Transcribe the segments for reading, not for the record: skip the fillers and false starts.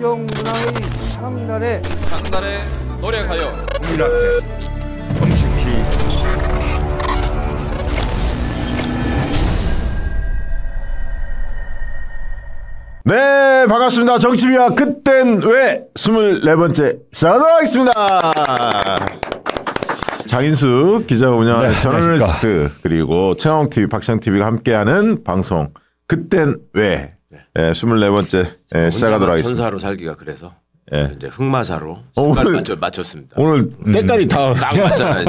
국경문화의 상달에 노력하여 국민 앞에 경축히 네, 반갑습니다. 정치비와 그땐 왜 24번째 시작하겠습니다. 장인숙 기자가 운영하는 저널리스트 그리고 최강욱TV, 박시영TV가 함께하는 방송 그땐 왜 24번째 시작하도록 하겠습니다. 천사로 살기가 그래서 이제 흑마사로 오늘 맞췄습니다. 오늘 때깔이 다 딱 맞잖아요.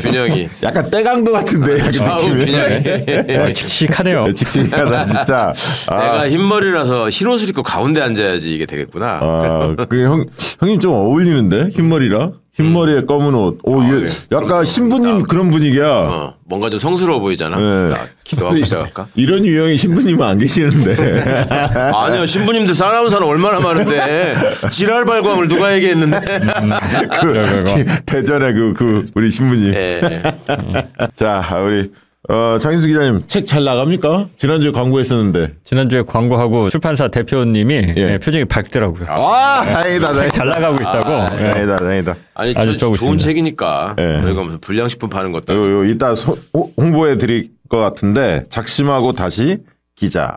균형이 약간 때강도 같은데 약간 균형이 칙칙하네요. 칙칙하다 진짜. 내가 흰머리라서 흰 옷을 입고 가운데 앉아야지 이게 되겠구나. 형님 좀 어울리는데 흰머리라. 흰머리에 검은 옷. 오, 이게 약간 신부님 그런 분위기야. 뭔가 좀 성스러워 보이잖아. 네. 기도하고 시작할까? 이런 유형의 신부님은 안 계시는데. 아니요, 신부님들 사나운사는 얼마나 많은데 지랄 발광을 누가 얘기했는데? 대전에 우리 신부님. 예. 자, 우리 장인수 기자님 책 잘 나갑니까? 지난주에 광고했었는데. 지난주에 광고하고 출판사 대표님이 표정이 밝더라고요. 다행이다. 잘 나가고 있다고. 다행이다. 아니, 아주 좋은 있습니다. 책이니까 저희가 무슨 불량식품 파는 것도 이따 홍보해 드릴 것 같은데 작심하고 다시 기자.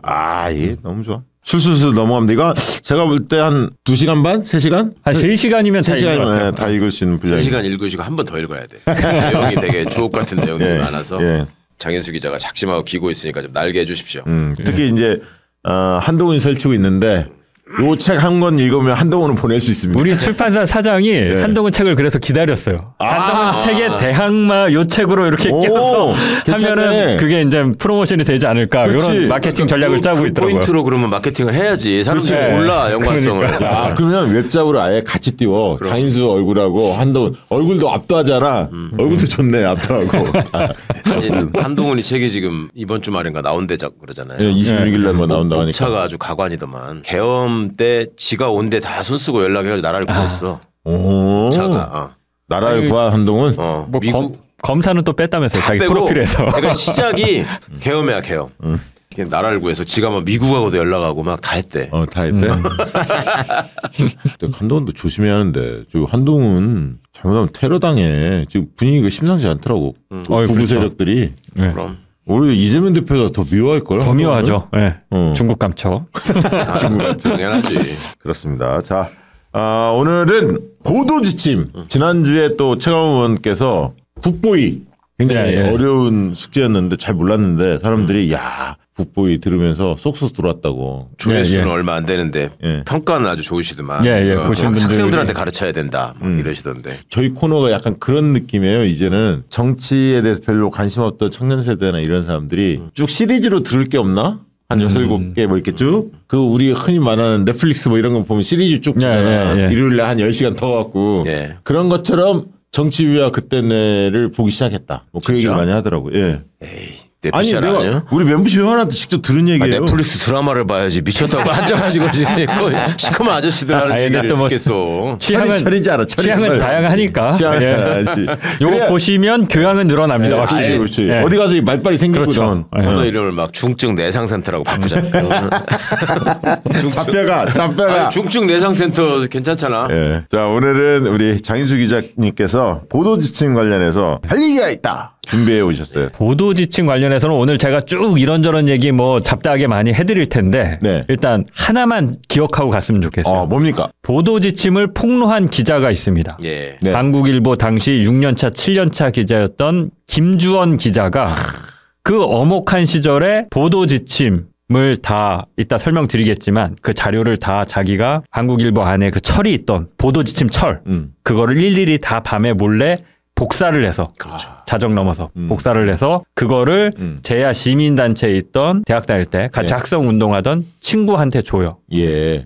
이게 너무 좋아. 술술술 넘어갑니다. 이거 제가 볼 때 한 2시간 반? 3시간? 한 3시간이면 다 읽을 것 같아요. 다 읽을 수 있는 분량이. 1시간 읽으시고 한 번 더 읽어야 돼. 내용이 되게 주옥 같은 내용들이 많아서 장인수 기자가 작심하고 기고 있으니까 좀 날게 해주십시오. 특히 이제 한동훈이 설치고 있는데 요 책 한 권 읽으면 한동훈은 보낼 수 있습니다. 우리 출판사 사장이 한동훈 책을 그래서 기다렸어요. 한동훈 책의 대항마 요 책으로 이렇게 껴서 하면은 그게 이제 프로모션이 되지 않을까. 이런 마케팅 전략을 짜고 있더라고요. 포인트로 그러면 마케팅을 해야지. 사람들이 몰라 연관성을. 그러니까. 그러면 웹잡으로 아예 같이 띄워. 장인수 얼굴하고 한동훈 얼굴도 압도하잖아. 얼굴도 좋네 압도하고. 한동훈이 책이 지금 이번 주말인가 나온대자 그러잖아요. 26일 날 뭐 나온다고 하니까. 차가 아주 가관이더만. 계엄 때 지가 온데 다 손쓰고 연락해가지고 나라를 구했어. 차가. 나라를 구한 한동훈. 뭐 미국 검사는 또 뺐다면서요. 자기 빼고. 프로필에서. 그러니까 시작이 계엄이야 계엄. 나라를 구해서 지가 막 미국하고도 연락하고 막 다 했대. 다 했대. 한동훈도 조심해야 하는데 저 한동훈 잘못하면 테러당해. 지금 분위기가 심상치 않더라고. 구구 그렇죠. 세력들이. 그럼. 오히려 이재명 대표가 더 미워할 걸. 더 미워하죠. 네. 중국 감초. 당연하지. 그렇습니다. 자, 오늘은 보도 지침. 지난주에 또 최강욱 의원께서 국보위 굉장히 어려운 숙제였는데 잘 몰랐는데 사람들이 야 국보위 들으면서 쏙쏙 들어왔다고. 조회수는 얼마 안 되는데 평가는 아주 좋으시더만. 보신 분들 학생들한테 가르쳐야 된다. 막 이러시던데. 저희 코너가 약간 그런 느낌이에요. 이제는 정치에 대해서 별로 관심 없던 청년 세대나 이런 사람들이 쭉 시리즈로 들을 게 없나? 한 6, 7개 뭐 이렇게 쭉. 우리 흔히 말하는 넷플릭스 뭐 이런 거 보면 시리즈 쭉 보잖아. 일요일에 한 10시간 더 갖고. 그런 것처럼 정치비와 그때를 보기 시작했다. 뭐 그 얘기를 많이 하더라고요. 에이. 아니 내가 우리 멤버십 회원한테 직접 들은 얘기예요. 넷플릭스 드라마를 봐야지 미쳤다고 앉아가지고 지금 시커먼 아저씨들 하는 얘기를 듣겠어. 취향은 다양하니까. 요거 보시면 교양은 늘어납니다. 확실히. 그렇지. 어디 가서 이 말빨이 생기거든. 그렇죠. 언어 이름을 막 중증 내상센터라고 바꾸자. 잡혀가. 중증 내상센터 괜찮잖아. 자 오늘은 우리 장인수 기자님께서 보도 지침 관련해서 할 얘기가 있다. 준비해 오셨어요. 보도 지침 관련해서는 오늘 제가 쭉 이런저런 얘기 뭐 잡다하게 많이 해드릴 텐데 일단 하나만 기억하고 갔으면 좋겠어요. 뭡니까? 보도 지침을 폭로한 기자가 있습니다. 한국일보 당시 6년차 7년차 기자였던 김주원 기자가 그 엄혹한 시절에 보도 지침을 다 이따 설명드리겠지만 그 자료를 다 자기가 한국일보 안에 그 철이 있던 보도 지침 철 그거를 일일이 다 밤에 몰래 복사를 해서 자정 넘어서 복사를 해서 그거를 제야 시민단체에 있던 대학 다닐 때 같이 학생 운동하던 친구한테 줘요.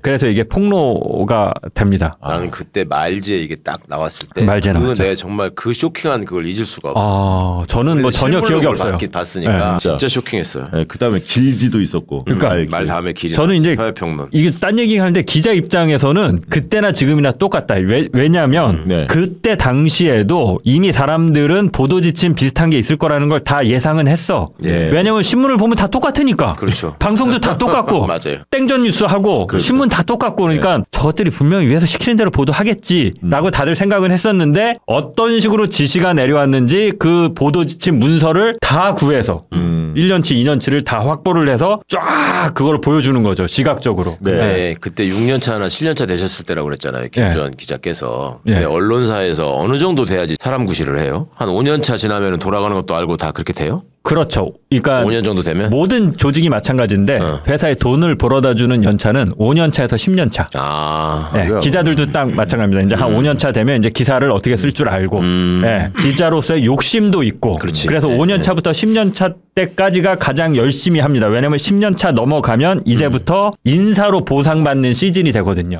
그래서 이게 폭로가 됩니다. 나는 그때 말지에 이게 딱 나왔을 때 말지에 그건 나왔죠. 내가 정말 그 쇼킹한 그걸 잊을 수가 없어. 저는 뭐 전혀 기억이 없어요. 봤으니까 진짜 쇼킹했어요. 그다음에 길지도 있었고. 그러니까 말 다음에 길이. 저는 이제 사회평론. 이게 딴 얘기 하는데 기자 입장에서는 그때나 지금이나 똑같다. 왜냐하면 그때 당시에도 이미 이미 사람들은 보도 지침 비슷한 게 있을 거라는 걸 다 예상은 했어. 예. 왜냐면 신문을 보면 다 똑같으니까. 그렇죠. 방송도 다 똑같고. 맞아요. 땡전 뉴스하고 그렇죠. 신문 다 똑같고 그러니까 네. 저것들이 분명히 위에서 시키는 대로 보도하겠지라고 다들 생각은 했었는데 어떤 식으로 지시가 내려왔는지 그 보도 지침 문서를 다 구해서 1년치, 2년치를 다 확보를 해서 쫙 그걸 보여주는 거죠. 시각적으로. 네. 네. 그때 6년차나 7년차 되셨을 때라고 그랬잖아요. 김주환 네. 기자께서. 근데 네. 언론사에서 어느 정도 돼야지 사람 구실을 해요? 한 5년차 지나면 돌아가는 것도 알고 다 그렇게 돼요? 그렇죠. 그러니까 5년 정도 되면 모든 조직이 마찬가지인데 회사에 돈을 벌어다 주는 연차는 5년차에서 10년차. 아, 네, 기자들도 딱 마찬가지입니다. 이제 한 5년차 되면 이제 기사를 어떻게 쓸 줄 알고, 네, 기자로서의 욕심도 있고. 그렇지. 그래서 네. 5년차부터 10년차 때까지가 가장 열심히 합니다. 왜냐하면 10년차 넘어가면 이제부터 인사로 보상받는 시즌이 되거든요.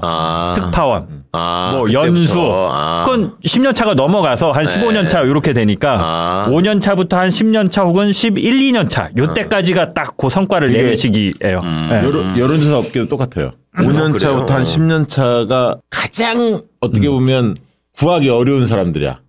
특파원, 뭐 연수. 그건 10년차가 넘어가서 한 15년차 이렇게 되니까 5년차부터 한 10년차 혹은 11, 2년차 요때까지가 딱 그 성과를 내는 시기예요. 네. 여론조사 업계도 똑같아요. 5년차부터 한 10년차가 가장 어떻게 보면 구하기 어려운 사람들이야.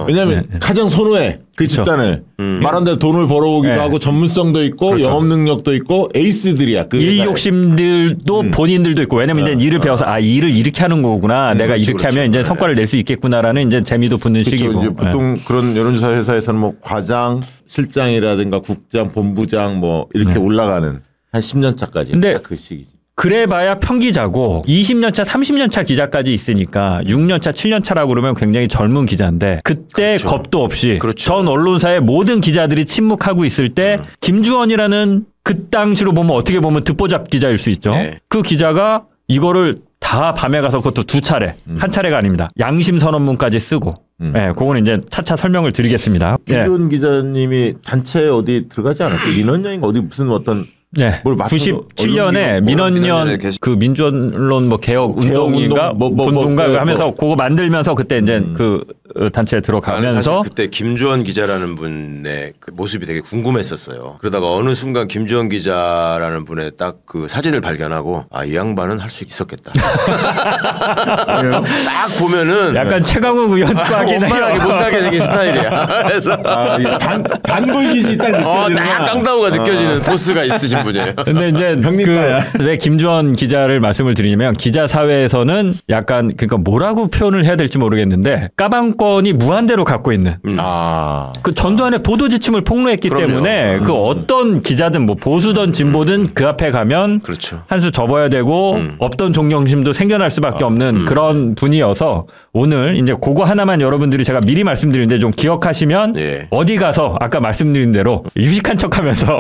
왜냐하면 가장 선호해 그 그렇죠. 집단을 말한 대로 돈을 벌어오기도 하고 전문성도 있고 그렇죠. 영업 능력도 있고 에이스들이야. 그 일 욕심들도 본인들도 있고 왜냐면 이제 일을 배워서 아 일을 이렇게 하는 거구나 내가 그렇죠, 이렇게 그렇죠. 하면 이제 성과를 낼 수 있겠구나라는 이제 재미도 붙는 그렇죠. 시기고 이제 보통 그런 여론조사 회사에서는 뭐 과장, 실장이라든가 국장, 본부장 뭐 이렇게 올라가는 한 10년 차까지. 근데 그 시기지. 그래봐야 평기자고 20년차, 30년차 기자까지 있으니까 6년차, 7년차라고 그러면 굉장히 젊은 기자인데 그때 그렇죠. 겁도 없이 그렇죠. 전 언론사의 모든 기자들이 침묵하고 있을 때 김주원이라는 그 당시로 보면 어떻게 보면 듣보잡 기자일 수 있죠. 네. 그 기자가 이거를 다 밤에 가서 그것도 2차례, 한 차례가 아닙니다. 양심 선언문까지 쓰고 네, 그거는 이제 차차 설명을 드리겠습니다. 김주원 기자님이 단체에 어디 들어가지 않았어요? 민원연인가 어디 무슨 어떤 네, 97년에 민원연 그 민주언론 뭐 개혁 운동인가 본동가 하면서 그거 만들면서 그때 이제 그 단체에 들어가면서 사실 그때 김주원 기자라는 분의 그 모습이 되게 궁금했었어요. 그러다가 어느 순간 김주원 기자라는 분의 딱 그 사진을 발견하고 아, 이 양반은 할 수 있었겠다. 딱 보면은 약간 최강욱 의원과 원만하게 못살게 생긴 스타일이야. 그래서 단골기지 딱 느껴지는 딱 깡다우가 느껴지는 보스가 있으신 분이에요. 근데 이제 왜 김주원 기자를 말씀을 드리냐면 기자 사회에서는 약간 그러니까 뭐라고 표현을 해야 될지 모르겠는데 까방권이 무한대로 갖고 있는 그 전두환의 보도 지침을 폭로했기 그럼요. 때문에 그 어떤 기자든 뭐 보수든 진보든 그 앞에 가면 그렇죠. 한 수 접어야 되고 없던 존경심도 생겨날 수밖에 없는 그런 분이어서 오늘 이제 그거 하나만 여러분들이 제가 미리 말씀드리는데 좀 기억하시면 어디 가서 아까 말씀드린 대로 유식한 척하면서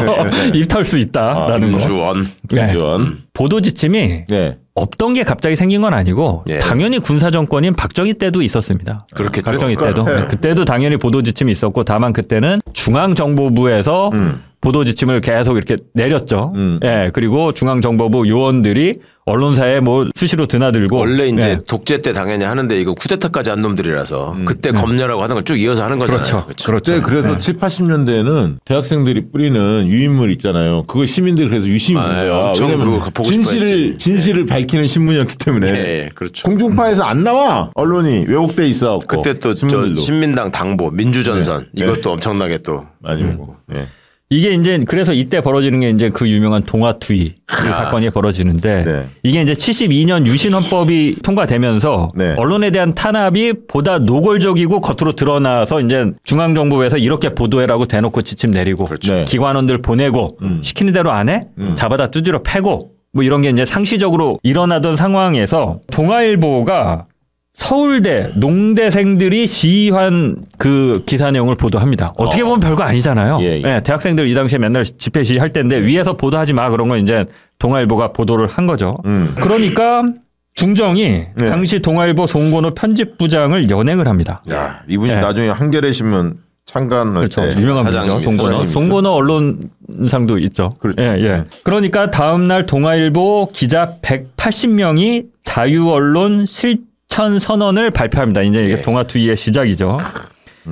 입 털 수 있다라는 거. 김주원. 보도 지침이 없던 게 갑자기 생긴 건 아니고 당연히 군사 정권인 박정희 때도 있었습니다. 그렇겠죠. 박정희 때도 그때도 당연히 보도 지침이 있었고 다만 그때는 중앙정보부에서 보도 지침을 계속 이렇게 내렸죠. 예, 그리고 중앙정보부 요원들이 언론사에 뭐 수시로 드나들고 원래 이제 독재 때 당연히 하는데 이거 쿠데타까지 한 놈들이라서 그때 검열하고 하던 걸 쭉 이어서 하는 거잖아요. 그렇죠. 그래서 7, 80년대에는 대학생들이 뿌리는 유인물 있잖아요. 그거 시민들이 그래서 유심히 본 거야. 왜냐면 진실을 밝히는 신문이었기 때문에. 네, 그렇죠. 공중파에서 안 나와 언론이 왜곡돼 있어. 그때 또 저 신민당 당보, 민주전선 이것도 엄청나게 또 많이 보고. 이게 이제 그래서 이때 벌어지는 게 이제 그 유명한 동아투이 사건이 벌어지는데 이게 이제 72년 유신헌법이 통과되면서 언론에 대한 탄압이 보다 노골적이고 겉으로 드러나서 이제 중앙정부에서 이렇게 보도해라고 대놓고 지침 내리고 기관원들 보내고 시키는 대로 안 해? 잡아다 두드려 패고 뭐 이런 게 이제 상시적으로 일어나던 상황에서 동아일보가 서울대 농대생들이 시위한 그 기사 내용을 보도합니다. 어떻게 보면 별거 아니잖아요. 네, 대학생들 이 당시에 맨날 집회 시위할 때인데 위에서 보도하지 마 그런 건 이제 동아일보가 보도를 한 거죠. 그러니까 중정이 당시 동아일보 송건호 편집부장을 연행을 합니다. 야, 이분이 나중에 한겨레 신문 창간할 때 유명한 분이죠. 송건호 언론상도 있죠. 그렇죠. 그러니까 다음 날 동아일보 기자 180명이 자유언론 실천 선언을 발표합니다. 이제 이게 동아투이의 시작이죠.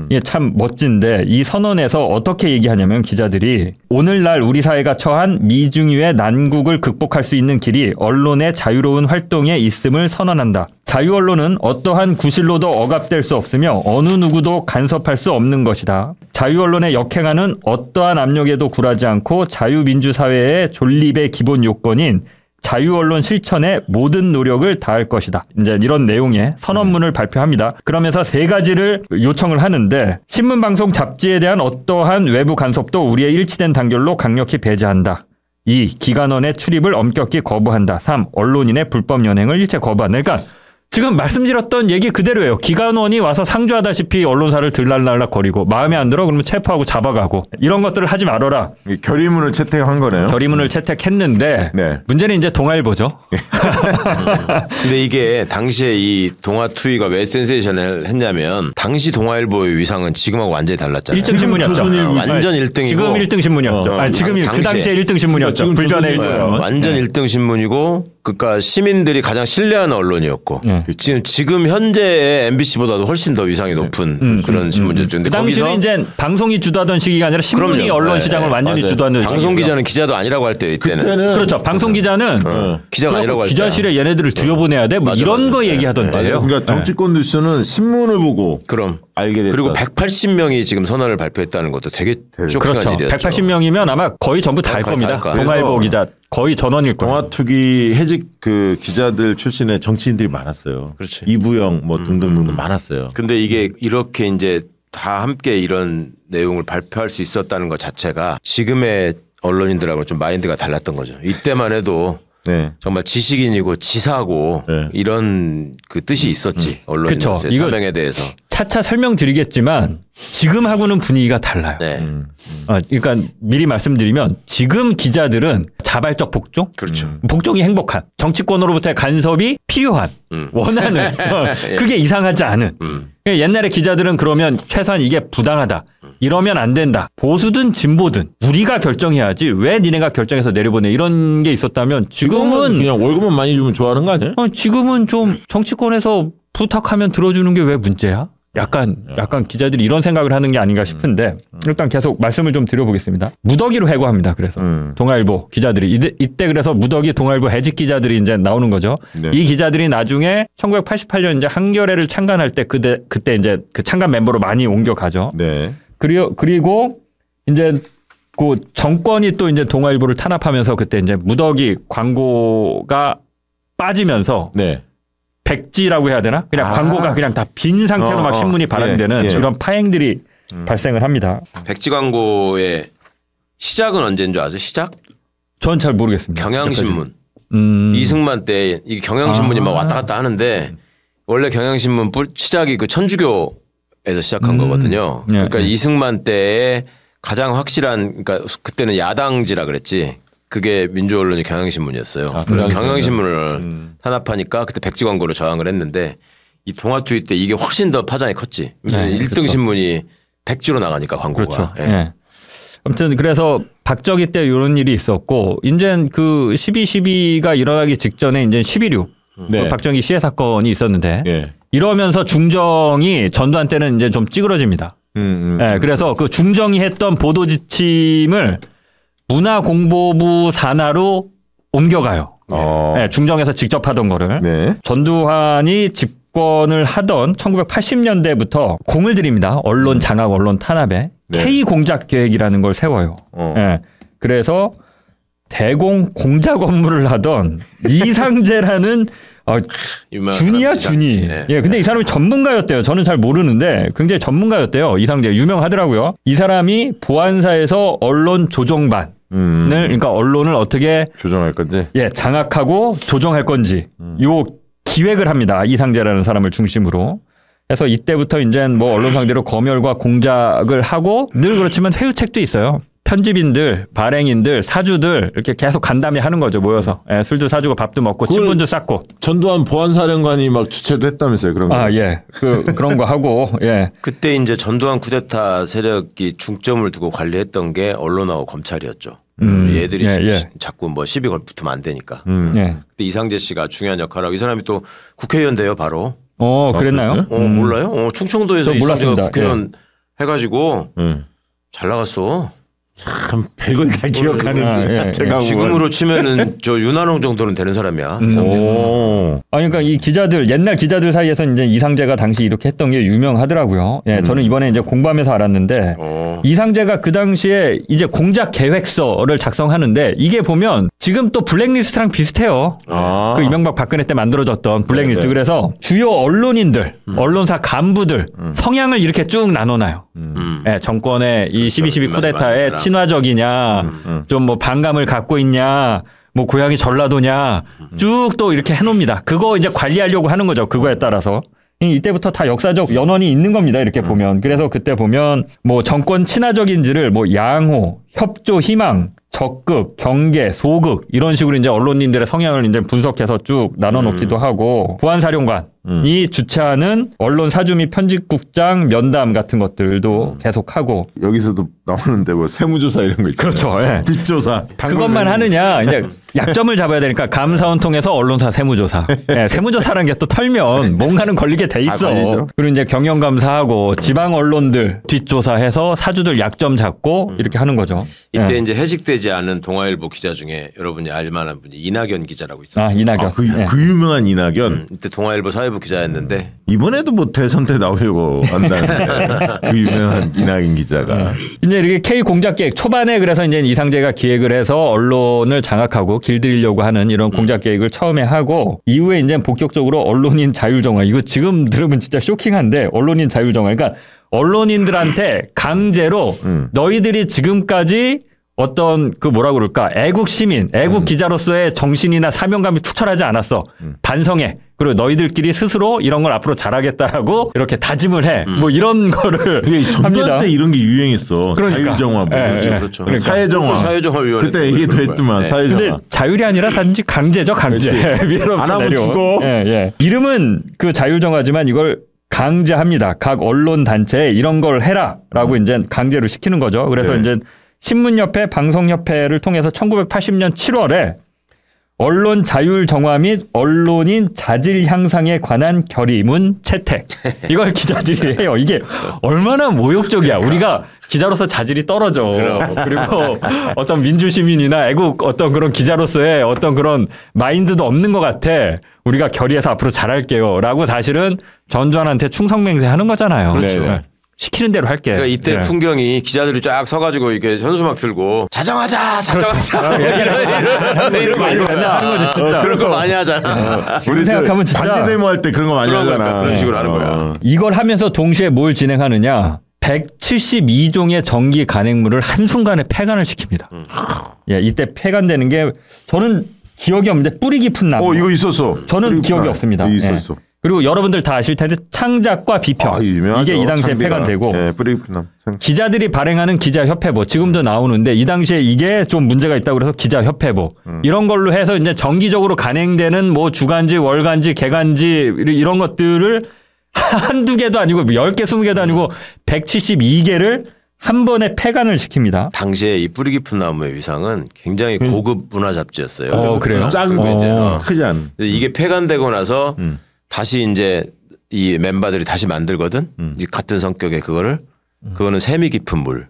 이게 참 멋진데 이 선언에서 어떻게 얘기하냐면 기자들이 오늘날 우리 사회가 처한 미중유의 난국을 극복할 수 있는 길이 언론의 자유로운 활동에 있음을 선언한다. 자유 언론은 어떠한 구실로도 억압될 수 없으며 어느 누구도 간섭할 수 없는 것이다. 자유 언론의 역행하는 어떠한 압력에도 굴하지 않고 자유민주사회의 존립의 기본 요건인 자유 언론 실천에 모든 노력을 다할 것이다. 이제 이런 내용의 선언문을 발표합니다. 그러면서 3가지를 요청을 하는데 신문, 방송, 잡지에 대한 어떠한 외부 간섭도 우리의 일치된 단결로 강력히 배제한다. 2. 기관원의 출입을 엄격히 거부한다. 3. 언론인의 불법 연행을 일체 거부한다. 그러니까 지금 말씀드렸던 얘기 그대로예요. 기관원이 와서 상주하다시피 언론사를 들락날락거리고 마음에 안 들어 그러면 체포하고 잡아가고 이런 것들을 하지 말아라. 결의문을 채택한 거네요. 결의문을 채택했는데 네. 문제는 이제 동아일보죠. 근데 이게 당시에 이 동아투이가 왜 센세이션을 했냐면 당시 동아일보의 위상은 지금하고 완전히 달랐잖아요. 1등 신문이었죠. 완전 1등이고 지금 1등 신문이었죠. 아니, 지금 그 당시에 1등 신문이었죠. 불변의 1등 신문. 완전 1등 신문이고 그러니까 시민들이 가장 신뢰하는 언론이었고 지금 현재의 MBC보다도 훨씬 더 위상이 높은 그런 신문이었죠. 그 당시는 이제 방송이 주도하던 시기가 아니라 신문이 그럼요. 언론 시장을 완전히 맞아요. 주도하는 방송 기자는 기자도 아니라고 할 때 이때는 그렇죠. 방송 기자는 기자가 아니라고 할 때 기자실에 얘네들을 들여보내야 돼. 뭐 맞아, 이런 맞아. 거 얘기하던데요. 그러니까 정치권 뉴스는 신문을 보고 그럼 알게 됐다. 그리고 180명이 지금 선언을 발표했다는 것도 되게 쇼킹한 그렇죠. 일이었죠. 180명이면 아마 거의 전부 다 할 겁니다. 동아일보 기자 거의 전원일 거예요. 동아투기 해직 그 기자들 출신의 정치인들이 많았어요. 그렇지. 이부영 뭐 등등등 많았어요. 근데 이게 이렇게 이제 다 함께 이런 내용을 발표할 수 있었다는 것 자체가 지금의 언론인들하고 좀 마인드가 달랐던 거죠. 이때만 해도 네. 정말 지식인이고 지사고 네. 이런 그 뜻이 있었지. 언론인으로서의 그쵸. 사명에 대해서. 차차 설명드리겠지만 지금하고는 분위기가 달라요. 네. 그러니까 미리 말씀드리면 지금 기자들은 자발적 복종, 그렇죠. 복종이 행복한 정치권으로부터의 간섭이 필요한 원하는 그게 이상하지 않은. 옛날에 기자들은 그러면 최소한 이게 부당하다. 이러면 안 된다. 보수든 진보든 우리가 결정해야지 왜 니네가 결정해서 내려보내 이런 게 있었다면 지금은 그냥 월급만 많이 주면 좋아하는 거 아니에요? 지금은 좀 정치권에서 부탁하면 들어주는 게 왜 문제야? 약간 기자들이 이런 생각을 하는 게 아닌가 싶은데 일단 계속 말씀을 좀 드려보겠습니다. 무더기로 해고합니다. 그래서 동아일보 기자들이 이때 그래서 무더기 동아일보 해직 기자들이 이제 나오는 거죠. 네. 이 기자들이 나중에 1988년 이제 한겨레를 창간할 때 그때 이제 그 창간 멤버로 많이 옮겨가죠. 네. 그리고 이제 그 정권이 또 이제 동아일보를 탄압하면서 그때 이제 무더기 광고가 빠지면서 네. 백지라고 해야 되나? 그냥 광고가 그냥 다 빈 상태로 막 신문이 발행되는 이런 파행들이 발생을 합니다. 백지 광고의 시작은 언제인 줄 아세요? 시작? 전 잘 모르겠습니다. 경향신문. 이승만 때 이게 경향신문이 막 왔다 갔다 하는데 원래 경향신문 시작이 그 천주교에서 시작한 거거든요. 그러니까 이승만 때에 가장 확실한 그러니까 그때는 야당지라 그랬지. 그게 민주언론이 경향신문이었어요. 경향신문을 탄압하니까 그때 백지 광고를 저항을 했는데 이 동아투이 때 이게 훨씬 더 파장이 컸지. 1등 그렇죠. 신문이 백지로 나가니까 광고가. 그렇죠. 예. 아무튼 그래서 박정희 때 이런 일이 있었고 이제 그 12.12가 일어나기 직전에 이제 11.6 그 박정희 시해 사건이 있었는데 이러면서 중정이 전두환 때는 이제 좀 찌그러집니다. 예. 그래서 그 중정이 했던 보도 지침을 문화공보부 산하로 옮겨가요. 네, 중정에서 직접 하던 거를. 네. 전두환이 집권을 하던 1980년대부터 공을 들입니다. 언론 장악, 언론 탄압에. K공작 계획이라는 걸 세워요. 네. 그래서 대공 공작 업무를 하던 이상재라는 준이야 준이. 네. 예, 근데 이 사람이 전문가였대요. 저는 잘 모르는데 굉장히 전문가였대요. 이상재 유명하더라고요. 이 사람이 보안사에서 언론 조정반을 그러니까 언론을 어떻게 조정할 건지, 장악하고 조정할 건지 요 기획을 합니다. 이상재라는 사람을 중심으로. 그래서 이때부터 이제 뭐 언론 상대로 검열과 공작을 하고 늘 그렇지만 회유책도 있어요. 편집인들, 발행인들, 사주들 이렇게 계속 간담회 하는 거죠. 모여서 술도 사주고 밥도 먹고 친분도 쌓고. 전두환 보안사령관이 막 주최도 했다면서요. 그런 거. 그런 거 하고. 그때 이제 전두환 쿠데타 세력이 중점을 두고 관리했던 게 언론하고 검찰이었죠. 얘들이 자꾸 뭐 시비 붙으면 안 되니까. 그때 이상재 씨가 중요한 역할을 하고 이 사람이 또 국회의원 돼요 바로. 그랬나요? 몰라요? 충청도에서 이상재가 국회의원 해가지고 잘 나갔어. 참 별걸 다 기억하는 제가 지금으로 치면은 저 윤한홍 정도는 되는 사람이야. 그러니까 이 기자들 옛날 기자들 사이에서 이제 이상재가 당시 이렇게 했던 게 유명하더라고요. 예, 저는 이번에 이제 공부하면서 알았는데 이상재가 그 당시에 이제 공작 계획서를 작성하는데 이게 보면 지금 또 블랙리스트랑 비슷해요. 그 이명박 박근혜 때 만들어졌던 블랙리스트. 네네. 그래서 주요 언론인들, 언론사 간부들 성향을 이렇게 쭉 나눠놔요. 예, 정권의 이 12.12 쿠데타에 친화적이냐, 좀 뭐 반감을 갖고 있냐, 뭐 고향이 전라도냐, 쭉 또 이렇게 해놓습니다. 그거 이제 관리하려고 하는 거죠. 그거에 따라서. 이때부터 다 역사적 연원이 있는 겁니다. 이렇게 보면. 그래서 그때 보면 뭐 정권 친화적인지를 뭐 양호, 협조, 희망, 적극, 경계, 소극 이런 식으로 이제 언론인들의 성향을 이제 분석해서 쭉 나눠놓기도 하고 보안사령관이 주최하는 언론 사주 및 편집국장 면담 같은 것들도 계속하고 여기서도 나오는데 뭐 세무조사 이런 거 있잖아요. 그렇죠. 예. 뒷조사. 그것만 하느냐 이제 약점을 잡아야 되니까 감사원 통해서 언론사 세무조사. 예, 세무조사라는 게 또 털면 뭔가는 걸리게 돼 있어. 그리고 이제 경영감사하고 지방 언론들 뒷조사해서 사주들 약점 잡고 이렇게 하는 거죠. 이때 예. 이제 해직되지 않은 동아일보 기자 중에 여러분이 알만한 분이 이낙연 기자라고 있어요. 이낙연. 그 유명한 이낙연. 이때 동아일보 사회부 기자였는데 이번에도 뭐 대선 때 나오려고 한다는데 그 유명한 이낙연 기자가. 이제 이렇게 K 공작 계획 초반에 그래서 이제 이상재가 기획을 해서 언론을 장악하고 길들이려고 하는 이런 공작 계획을 처음에 하고 이후에 이제 본격적으로 언론인 자율정화. 이거 지금 들으면 진짜 쇼킹한데 언론인 자율정화. 그러니까 언론인들한테 강제로 너희들이 지금까지 어떤 그 뭐라 그럴까 애국 시민, 애국 기자로서의 정신이나 사명감이 투철하지 않았어. 반성해. 그리고 너희들끼리 스스로 이런 걸 앞으로 잘하겠다라고 이렇게 다짐을 해. 뭐 이런 거를 전두환 때 이런 게 유행했어. 그러니까. 자율정화. 뭐. 그렇죠. 그러니까. 사회정화. 그때 얘기도 했지만 사회정화. 근데 자율이 아니라 단지 강제죠. 강제. 안 하면 죽어. 이름은 그 자율정화지만 이걸 강제합니다. 각 언론 단체에 이런 걸 해라라고 이제 강제로 시키는 거죠. 그래서 이제 신문협회, 방송협회를 통해서 1980년 7월에 언론 자율 정화 및 언론인 자질 향상에 관한 결의문 채택. 이걸 기자들이 해요. 이게 얼마나 모욕적이야. 우리가 기자로서 자질이 떨어져. 그리고 어떤 민주시민이나 애국 어떤 그런 기자로서의 어떤 그런 마인드도 없는 것 같아. 우리가 결의해서 앞으로 잘할게요. 라고 사실은 전두환한테 충성맹세하는 거잖아요. 그렇죠. 네. 시키는 대로 할게. 그러니까 이때 풍경이 기자들이 쫙 서가지고 이렇게 현수막 들고 자정하자. 이런 거 하는 거지 진짜. 그런 거 많이 하잖아. 지금 생각하면 진짜 반지 데모 할 때 그런 거 많이 하잖아. 그런 식으로 하는 거야. 이걸 하면서 동시에 뭘 진행하느냐. 172종의 정기 간행물을 한순간에 폐간을 시킵니다. 예, 이때 폐간되는 게 저는 기억이 없는데 뿌리 깊은 나무. 이거 있었어. 저는 기억이 없습니다. 있었어. 예. 그리고 여러분들 다 아실 텐데 창작과 비평. 이게 이 당시에 폐간되고 뿌리 깊은 나무. 기자들이 발행하는 기자협회보 지금도 나오는데 이 당시에 이게 좀 문제가 있다고 그래서 기자협회보 이런 걸로 해서 이제 정기적으로 간행되는 뭐 주간지, 월간지, 개간지 이런 것들을 한두 개도 아니고 10개, 20개도 아니고 172개를 한 번에 폐간을 시킵니다. 당시에 이 뿌리 깊은 나무의 위상은 굉장히 고급 문화 잡지였어요. 그래요? 작은 거. 크지 않은. 이게 폐간되고 나서 다시 이제 이 멤버들이 다시 만들거든. 이 같은 성격의 그거는 세미 깊은 물.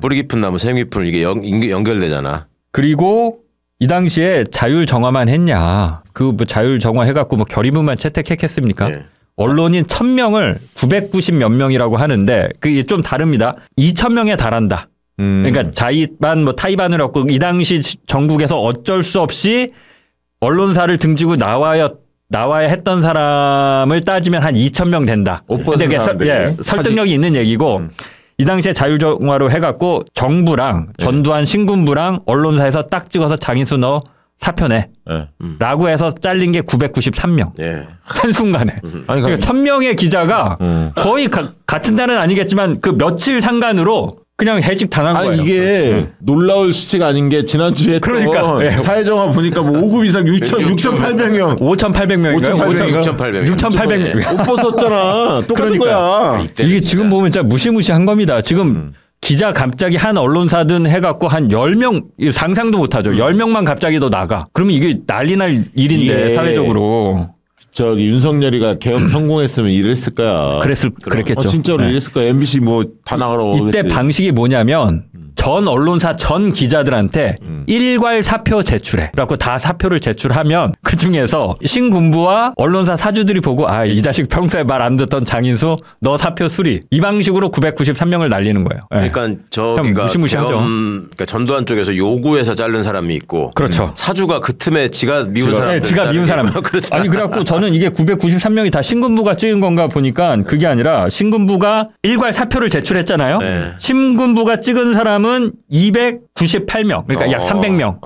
뿌리 깊은 나무, 세미 깊은 물 이게 연결되잖아. 그리고 이 당시에 자율 정화만 했냐? 그 뭐 자율 정화 해갖고 뭐 결의문만 채택했겠습니까? 네. 언론인 1000명을 990 몇 명이라고 하는데 그게 좀 다릅니다. 2000명에 달한다. 그러니까 자의반 뭐 타의반을 얻고 이 당시 전국에서 어쩔 수 없이 언론사를 등지고 나와야 했던 사람을 따지면 한 2000명 된다. 근데 그게 설득력이 있는 얘기고 이 당시에 자율정화로 해갖고 정부랑 전두환 신군부랑 언론사에서 딱 찍어서 장인수 너 사표내 라고 해서 잘린 게 993명. 한순간에. 그러니까 1000명의 기자가 거의 같은 날은 아니겠지만 그 며칠 상간으로 그냥 해직 당한 거예요. 이게 놀라울 수치가 아닌 게 지난주에 그러니까 사회정화 보니까 뭐 5급 이상 6,800명. 5,800명인가요? 6,800명. 옷 벗었잖아. 똑같은 거야. 이게 지금 보면 진짜 무시무시한 겁니다. 지금 기자 갑자기 한 언론사든 해갖고 한 10명 상상도 못하죠. 10명만 갑자기 더 나가. 그러면 이게 난리 날 일인데 사회적으로. 윤석열이가 개헌 성공했으면 이랬을 거야. 그랬겠죠. 진짜로 이랬을 거야. MBC 뭐 다 나가라고. 이때 방식이 뭐냐면 전 언론사 전 기자들한테 일괄 사표 제출해. 그래갖고 다 사표를 제출하면 그 중에서 신군부와 언론사 사주들이 보고 아, 이 자식 평소에 말 안 듣던 장인수 너 사표 수리. 이 방식으로 993명을 날리는 거예요. 네. 그러니까 저기가 무시무시하죠. 그러니까 전두환 쪽에서 요구해서 자른 사람이 있고 그렇죠. 사주가 그 틈에 지가 미운 사람. 네, 지가 미운 사람. 아니 그래갖고 저는 이게 993명이 다 신군부가 찍은 건가 보니까 그게 아니라 신군부가 일괄 사표를 제출했잖아요. 네. 신군부가 찍은 사람은 298명. 그러니까 약 300명.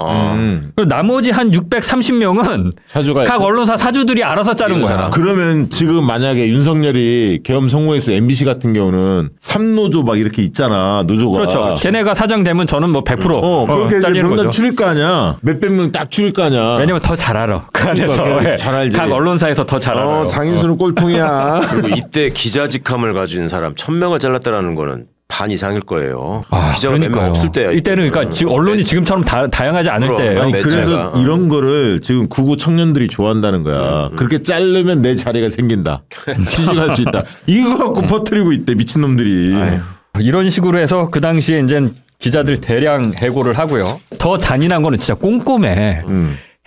그리고 나머지 한 630명은 사주가 각 언론사 사주들이 알아서 자른 거야. 사람. 그러면 지금 만약에 윤석열이 계엄 성공해서 MBC 같은 경우는 3노조 막 이렇게 있잖아. 노조가. 그렇죠. 걔네가 사장 되면 저는 뭐 100% 그렇게 잘리는 명단 거죠. 추릴 거 아니야. 몇백 명 딱 추릴 거 아니야. 왜냐면 더 잘 알아. 그 안에서 걔는 잘 알지. 각 언론사에서 더 잘 알아. 장인수는 꼴통이야. 그리고 이때 기자직함을 가진 사람 1000명을 잘랐다라는 거는 반 이상일 거예요. 기자가 몇 명 없을 때야. 이때는 그러니까 지금 언론이 지금처럼 다양하지 않을 그럼. 때예요. 아니, 매체가. 그래서 이런 거를 지금 구구 청년들이 좋아한다는 거야. 그렇게 자르면 내 자리가 생긴다. 취직할 수 있다. 이거 갖고 퍼뜨리고 있대 미친놈들이. 아유, 이런 식으로 해서 그 당시에 이제 기자들 대량 해고를 하고요. 더 잔인한 거는 진짜 꼼꼼해.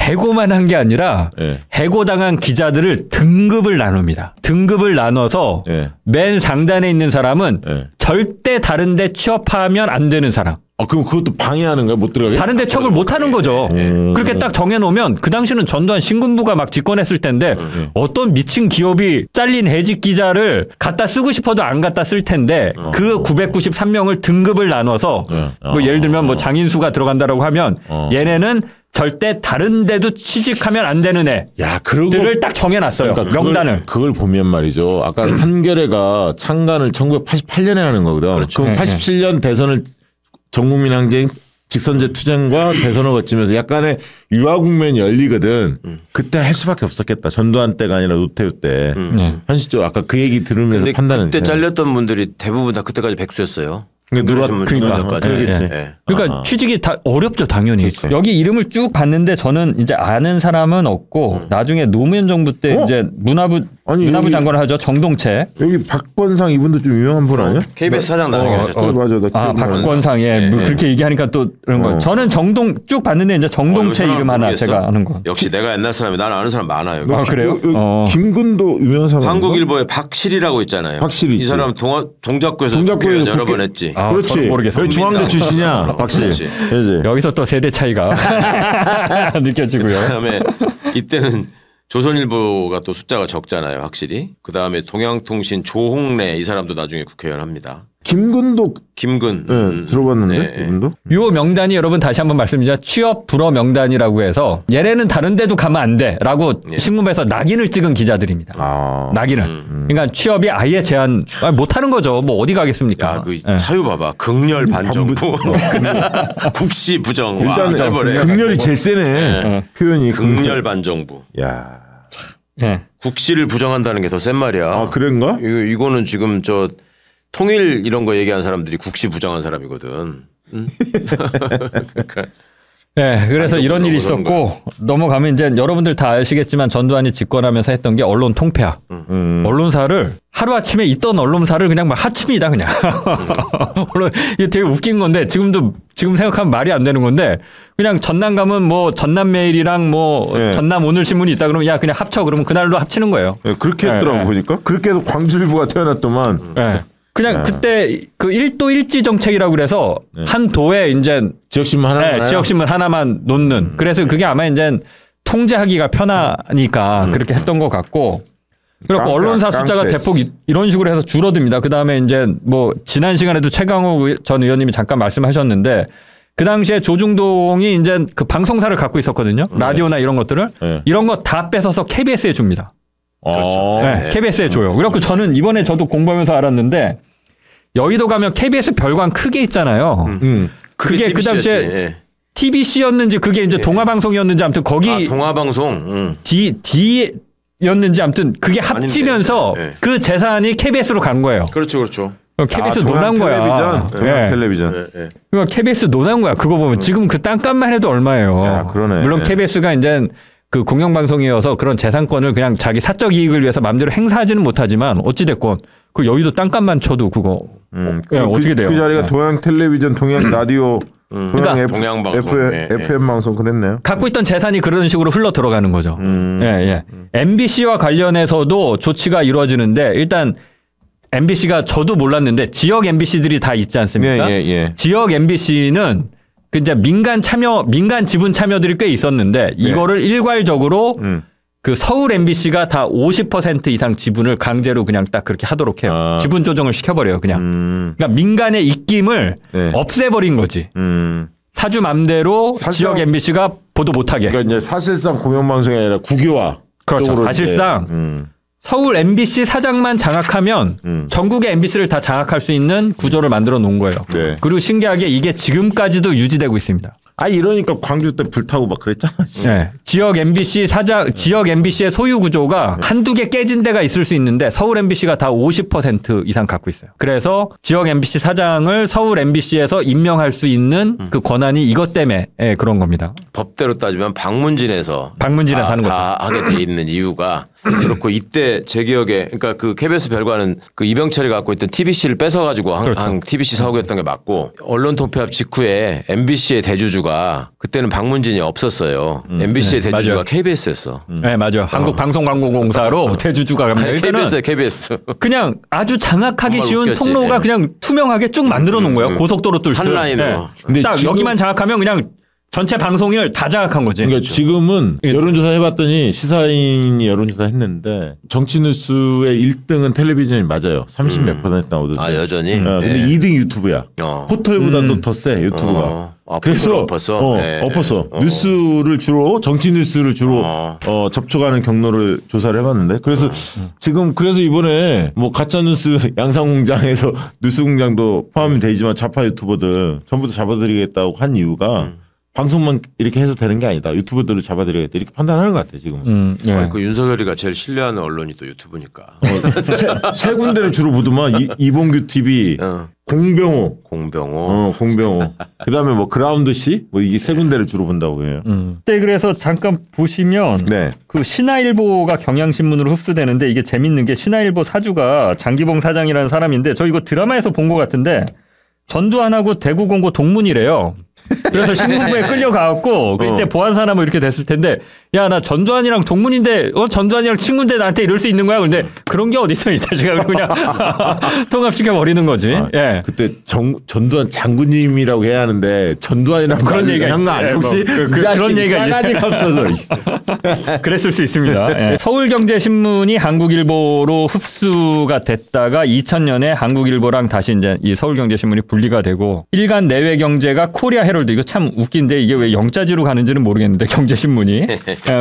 해고만 한 게 아니라 네. 해고당한 기자들을 등급을 나눕니다. 등급을 나눠서 네. 맨 상단에 있는 사람은 네. 절대 다른 데 취업하면 안 되는 사람. 그럼 그것도 방해하는 거야? 못 들어가게? 다른 데 취업을 못 하는 거죠. 그렇게 딱 정해놓으면 그 당시는 전두환 신군부가 막 집권했을 텐데 어떤 미친 기업이 잘린 해직 기자를 갖다 쓰고 싶어도 안 갖다 쓸 텐데 그 993명을 등급을 나눠서 뭐 예를 들면 뭐 장인수가 들어간다라고 하면 얘네는 절대 다른 데도 취직하면 안 되는 애들을 딱 정해놨어요. 그러니까 명단을. 그걸 보면 말이죠. 아까 한겨레가 창간을 1988년에 하는 거거든. 그렇죠. 그럼 87년 대선을 전국민 항쟁 직선제 투쟁과 대선을 거치면서 약간의 유화 국면이 열리거든. 그때 할 수밖에 없었겠다. 전두환 때가 아니라 노태우 때. 현실적으로 아까 그 얘기 들으면서 근데 판단했는데. 그때 잘렸던 분들이 대부분 다 그때까지 백수였어요. 그러니까 취직이 다 어렵죠, 당연히. 그렇죠. 여기 이름을 쭉 봤는데 저는 이제 아는 사람은 없고 나중에 노무현 정부 때 이제 문화부 여기, 장관을 하죠, 정동채. 여기 박권상 이분도 좀 유명한 분 아니야? KBS 사장 나중에 하셨죠. 맞아. 박권상 뭐 그렇게 얘기하니까 또 이런 거. 저는 쭉 봤는데 이제 정동채 이름 하나 모르겠어. 제가 아는 거. 역시 내가 옛날 사람이 나는 아는 사람 많아요. 그래요? 김근도 유명한 사람. 한국일보에 박실이라고 있잖아요. 박실이 이 사람 동작구에서 국회의원 여러 번 했지. 그렇지. 모르겠어. 여기 중앙대 출신이야. 박실. 여기서 또 세대 차이가 느껴지고요. 그다음에 이때는 조선일보가 또 숫자가 적잖아요, 확실히. 그다음에 동양통신 조홍래 이 사람도 나중에 국회의원 합니다. 김근도 들어봤는데 이분도. 요 명단이 여러분 다시 한번 말씀드리자 취업 불허 명단이라고 해서 얘네는 다른 데도 가면 안 돼라고 신문부에서 낙인을 찍은 기자들입니다. 낙인을. 그러니까 취업이 아예 제한 못하는 거죠. 뭐 어디 가겠습니까? 야, 그 사유 봐봐. 극렬 반정부, 국시 부정. 일단 극렬이 제일 세네. 표현이 극렬 반정부. 야. 국시를 부정한다는 게 더 센 말이야. 그런가? 이거는 지금 저 통일 이런 거 얘기한 사람들이 국시 부정한 사람이거든. 그러니까 네, 그래서 이런 일이 있었고 넘어가면 이제 여러분들 다 아시겠지만 전두환이 집권하면서 했던 게 언론 통폐합. 언론사를 하루아침에 있던 언론사를 그냥 막 하칩니다, 그냥. 물론 이게 되게 웃긴 건데 지금 생각하면 말이 안 되는 건데 그냥 전남 가면 뭐 전남매일이랑 뭐 전남 오늘신문이 있다 그러면 야 그냥 합쳐 그러면 그날로 합치는 거예요. 그렇게 했더라고 보니까. 그렇게 해서 광주일보가 태어났더만. 그냥 그때 그 1도 1지 정책이라고 그래서 한 도에 이제 지역신문 하나만 놓는. 그래서 그게 아마 이제 통제하기가 편하니까 그렇게 했던 것 같고. 그리고 언론사 숫자가 대폭 이런 식으로 해서 줄어듭니다. 그 다음에 이제 뭐 지난 시간에도 최강호 전 의원님이 잠깐 말씀하셨는데 그 당시에 조중동이 이제 그 방송사를 갖고 있었거든요. 라디오나 이런 것들을 이런 거 다 뺏어서 KBS에 줍니다. 그렇죠. KBS에 줘요. 그래갖고 저는 이번에 저도 공부하면서 알았는데 여의도 가면 KBS 별관 크게 있잖아요. 그게 그 당시에 TBC였는지 그게 이제 동아방송이었는지 아무튼 거기 동아방송 D였는지 아무튼 그게 합치면서 그 재산이 KBS로 간 거예요. 그렇죠. KBS 논한 거야. 텔레비전. 그러니까 KBS 논한 거야. 그거 보면 지금 그 땅값만 해도 얼마예요. 그러네. 물론 KBS가 이제 그 공영방송이어서 그런 재산권을 그냥 자기 사적 이익을 위해서 마음대로 행사하지는 못하지만 어찌됐건 그 여의도 땅값만 쳐도 그거 어떻게 돼요? 그 자리가 동양 텔레비전, 동양 라디오, 그러니까 동양방송, FM 방송 그랬네요. 갖고 있던 재산이 그런 식으로 흘러 들어가는 거죠. MBC와 관련해서도 조치가 이루어지는데 일단 MBC가 저도 몰랐는데 지역 MBC들이 다 있지 않습니까? 지역 MBC는 그 이제 민간 지분 참여들이 꽤 있었는데 이거를 일괄적으로 그 서울 MBC가 다 50% 이상 지분을 강제로 그냥 딱 그렇게 하도록 해요. 지분 조정을 시켜버려요, 그냥. 그러니까 민간의 입김을 없애버린 거지. 사주 맘대로 지역 MBC가 보도 못하게. 그러니까 이제 사실상 공영방송이 아니라 국유화. 그렇죠. 사실상 서울 MBC 사장만 장악하면 전국의 MBC를 다 장악할 수 있는 구조를 만들어 놓은 거예요. 그리고 신기하게 이게 지금까지도 유지되고 있습니다. 이러니까 광주 때 불타고 막 그랬잖아. 지역 MBC의 소유 구조가 한두 개 깨진 데가 있을 수 있는데 서울 MBC가 다 50% 이상 갖고 있어요. 그래서 지역 MBC 사장을 서울 MBC에서 임명할 수 있는 그 권한이 이것 때문에 그런 겁니다. 법대로 따지면 방문진에서 하는 거죠. 다 하게 돼 있는 이유가 그렇고 이때 제 기억에 그러니까 그 KBS 별관은 그 이병철이 갖고 있던 TBC를 뺏어가지고 한 TBC 사옥이었던 게 맞고 언론 통폐합 직후에 MBC의 대주주가 그때는 방문진이 없었어요. MBC의 대주주가 맞아요. KBS였어. 네, 맞아요. 한국방송광고공사로 대주주가 갑니다. KBS. 그냥 아주 장악하기 쉬운 웃겼지. 통로가 그냥 투명하게 쭉 만들어 놓은 거예요. 고속도로 뚫듯. 한 라인으로. 근데 딱 여기만 장악하면 그냥 전체 방송을 다 장악한 거지. 그러니까 지금은 여론조사 해봤더니 시사인이 여론조사 했는데 정치뉴스의 1등은 텔레비전이 맞아요. 30몇 % 나오던데. 여전히? 근데 2등이 유튜브야. 포털보다도 더 세 유튜브가. 그래서 엎었어. 뉴스를 주로 정치 뉴스를 주로 접촉하는 경로를 조사를 해봤는데 그래서 지금 그래서 이번에 뭐 가짜 뉴스 양상공장에서 뉴스공장도 포함이 되지만 좌파 유튜버들 전부 다 잡아드리겠다고 한 이유가 방송만 이렇게 해서 되는 게 아니다. 유튜버들을 잡아드려야겠다. 이렇게 판단하는 것 같아요. 지금은. 그 윤석열이가 제일 신뢰하는 언론이 또 유튜브니까. 세 군데를 주로 보더만 이봉규 TV, 공병호. 그다음에 뭐 그라운드 C 뭐 이게 세 군데를 주로 본다고 해요. 네, 그래서 잠깐 보시면 그 신화일보가 경향신문으로 흡수되는데 이게 재밌는 게 신화일보 사주가 장기봉 사장이라는 사람인데 저 이거 드라마에서 본 것 같은데 전두환하고 대구공고 동문이래요. 그래서 신문부에 끌려가갖고 그때 보안사나 이렇게 됐을 텐데 야 나 전두환이랑 동문인데 전두환이랑 친구인데 나한테 이럴 수 있는 거야. 근데 그런 게 어딨어 이 자식아. 그냥 통합시켜 버리는 거지. 그때 전두환 장군님이라고 해야 하는데 전두환이랑 그런 얘기가 있어요. 혹시 그런 얘기가 싸가지가 없어서 그랬을 수 있습니다. 서울경제신문이 한국일보로 흡수가 됐다가 2000년에 한국일보랑 다시 이제 이 서울경제신문이 분리가 되고 일간 내외경제가 코리아 헤럴드 이거 참 웃긴데 이게 왜 영자지로 가는지는 모르겠는데 경제신문이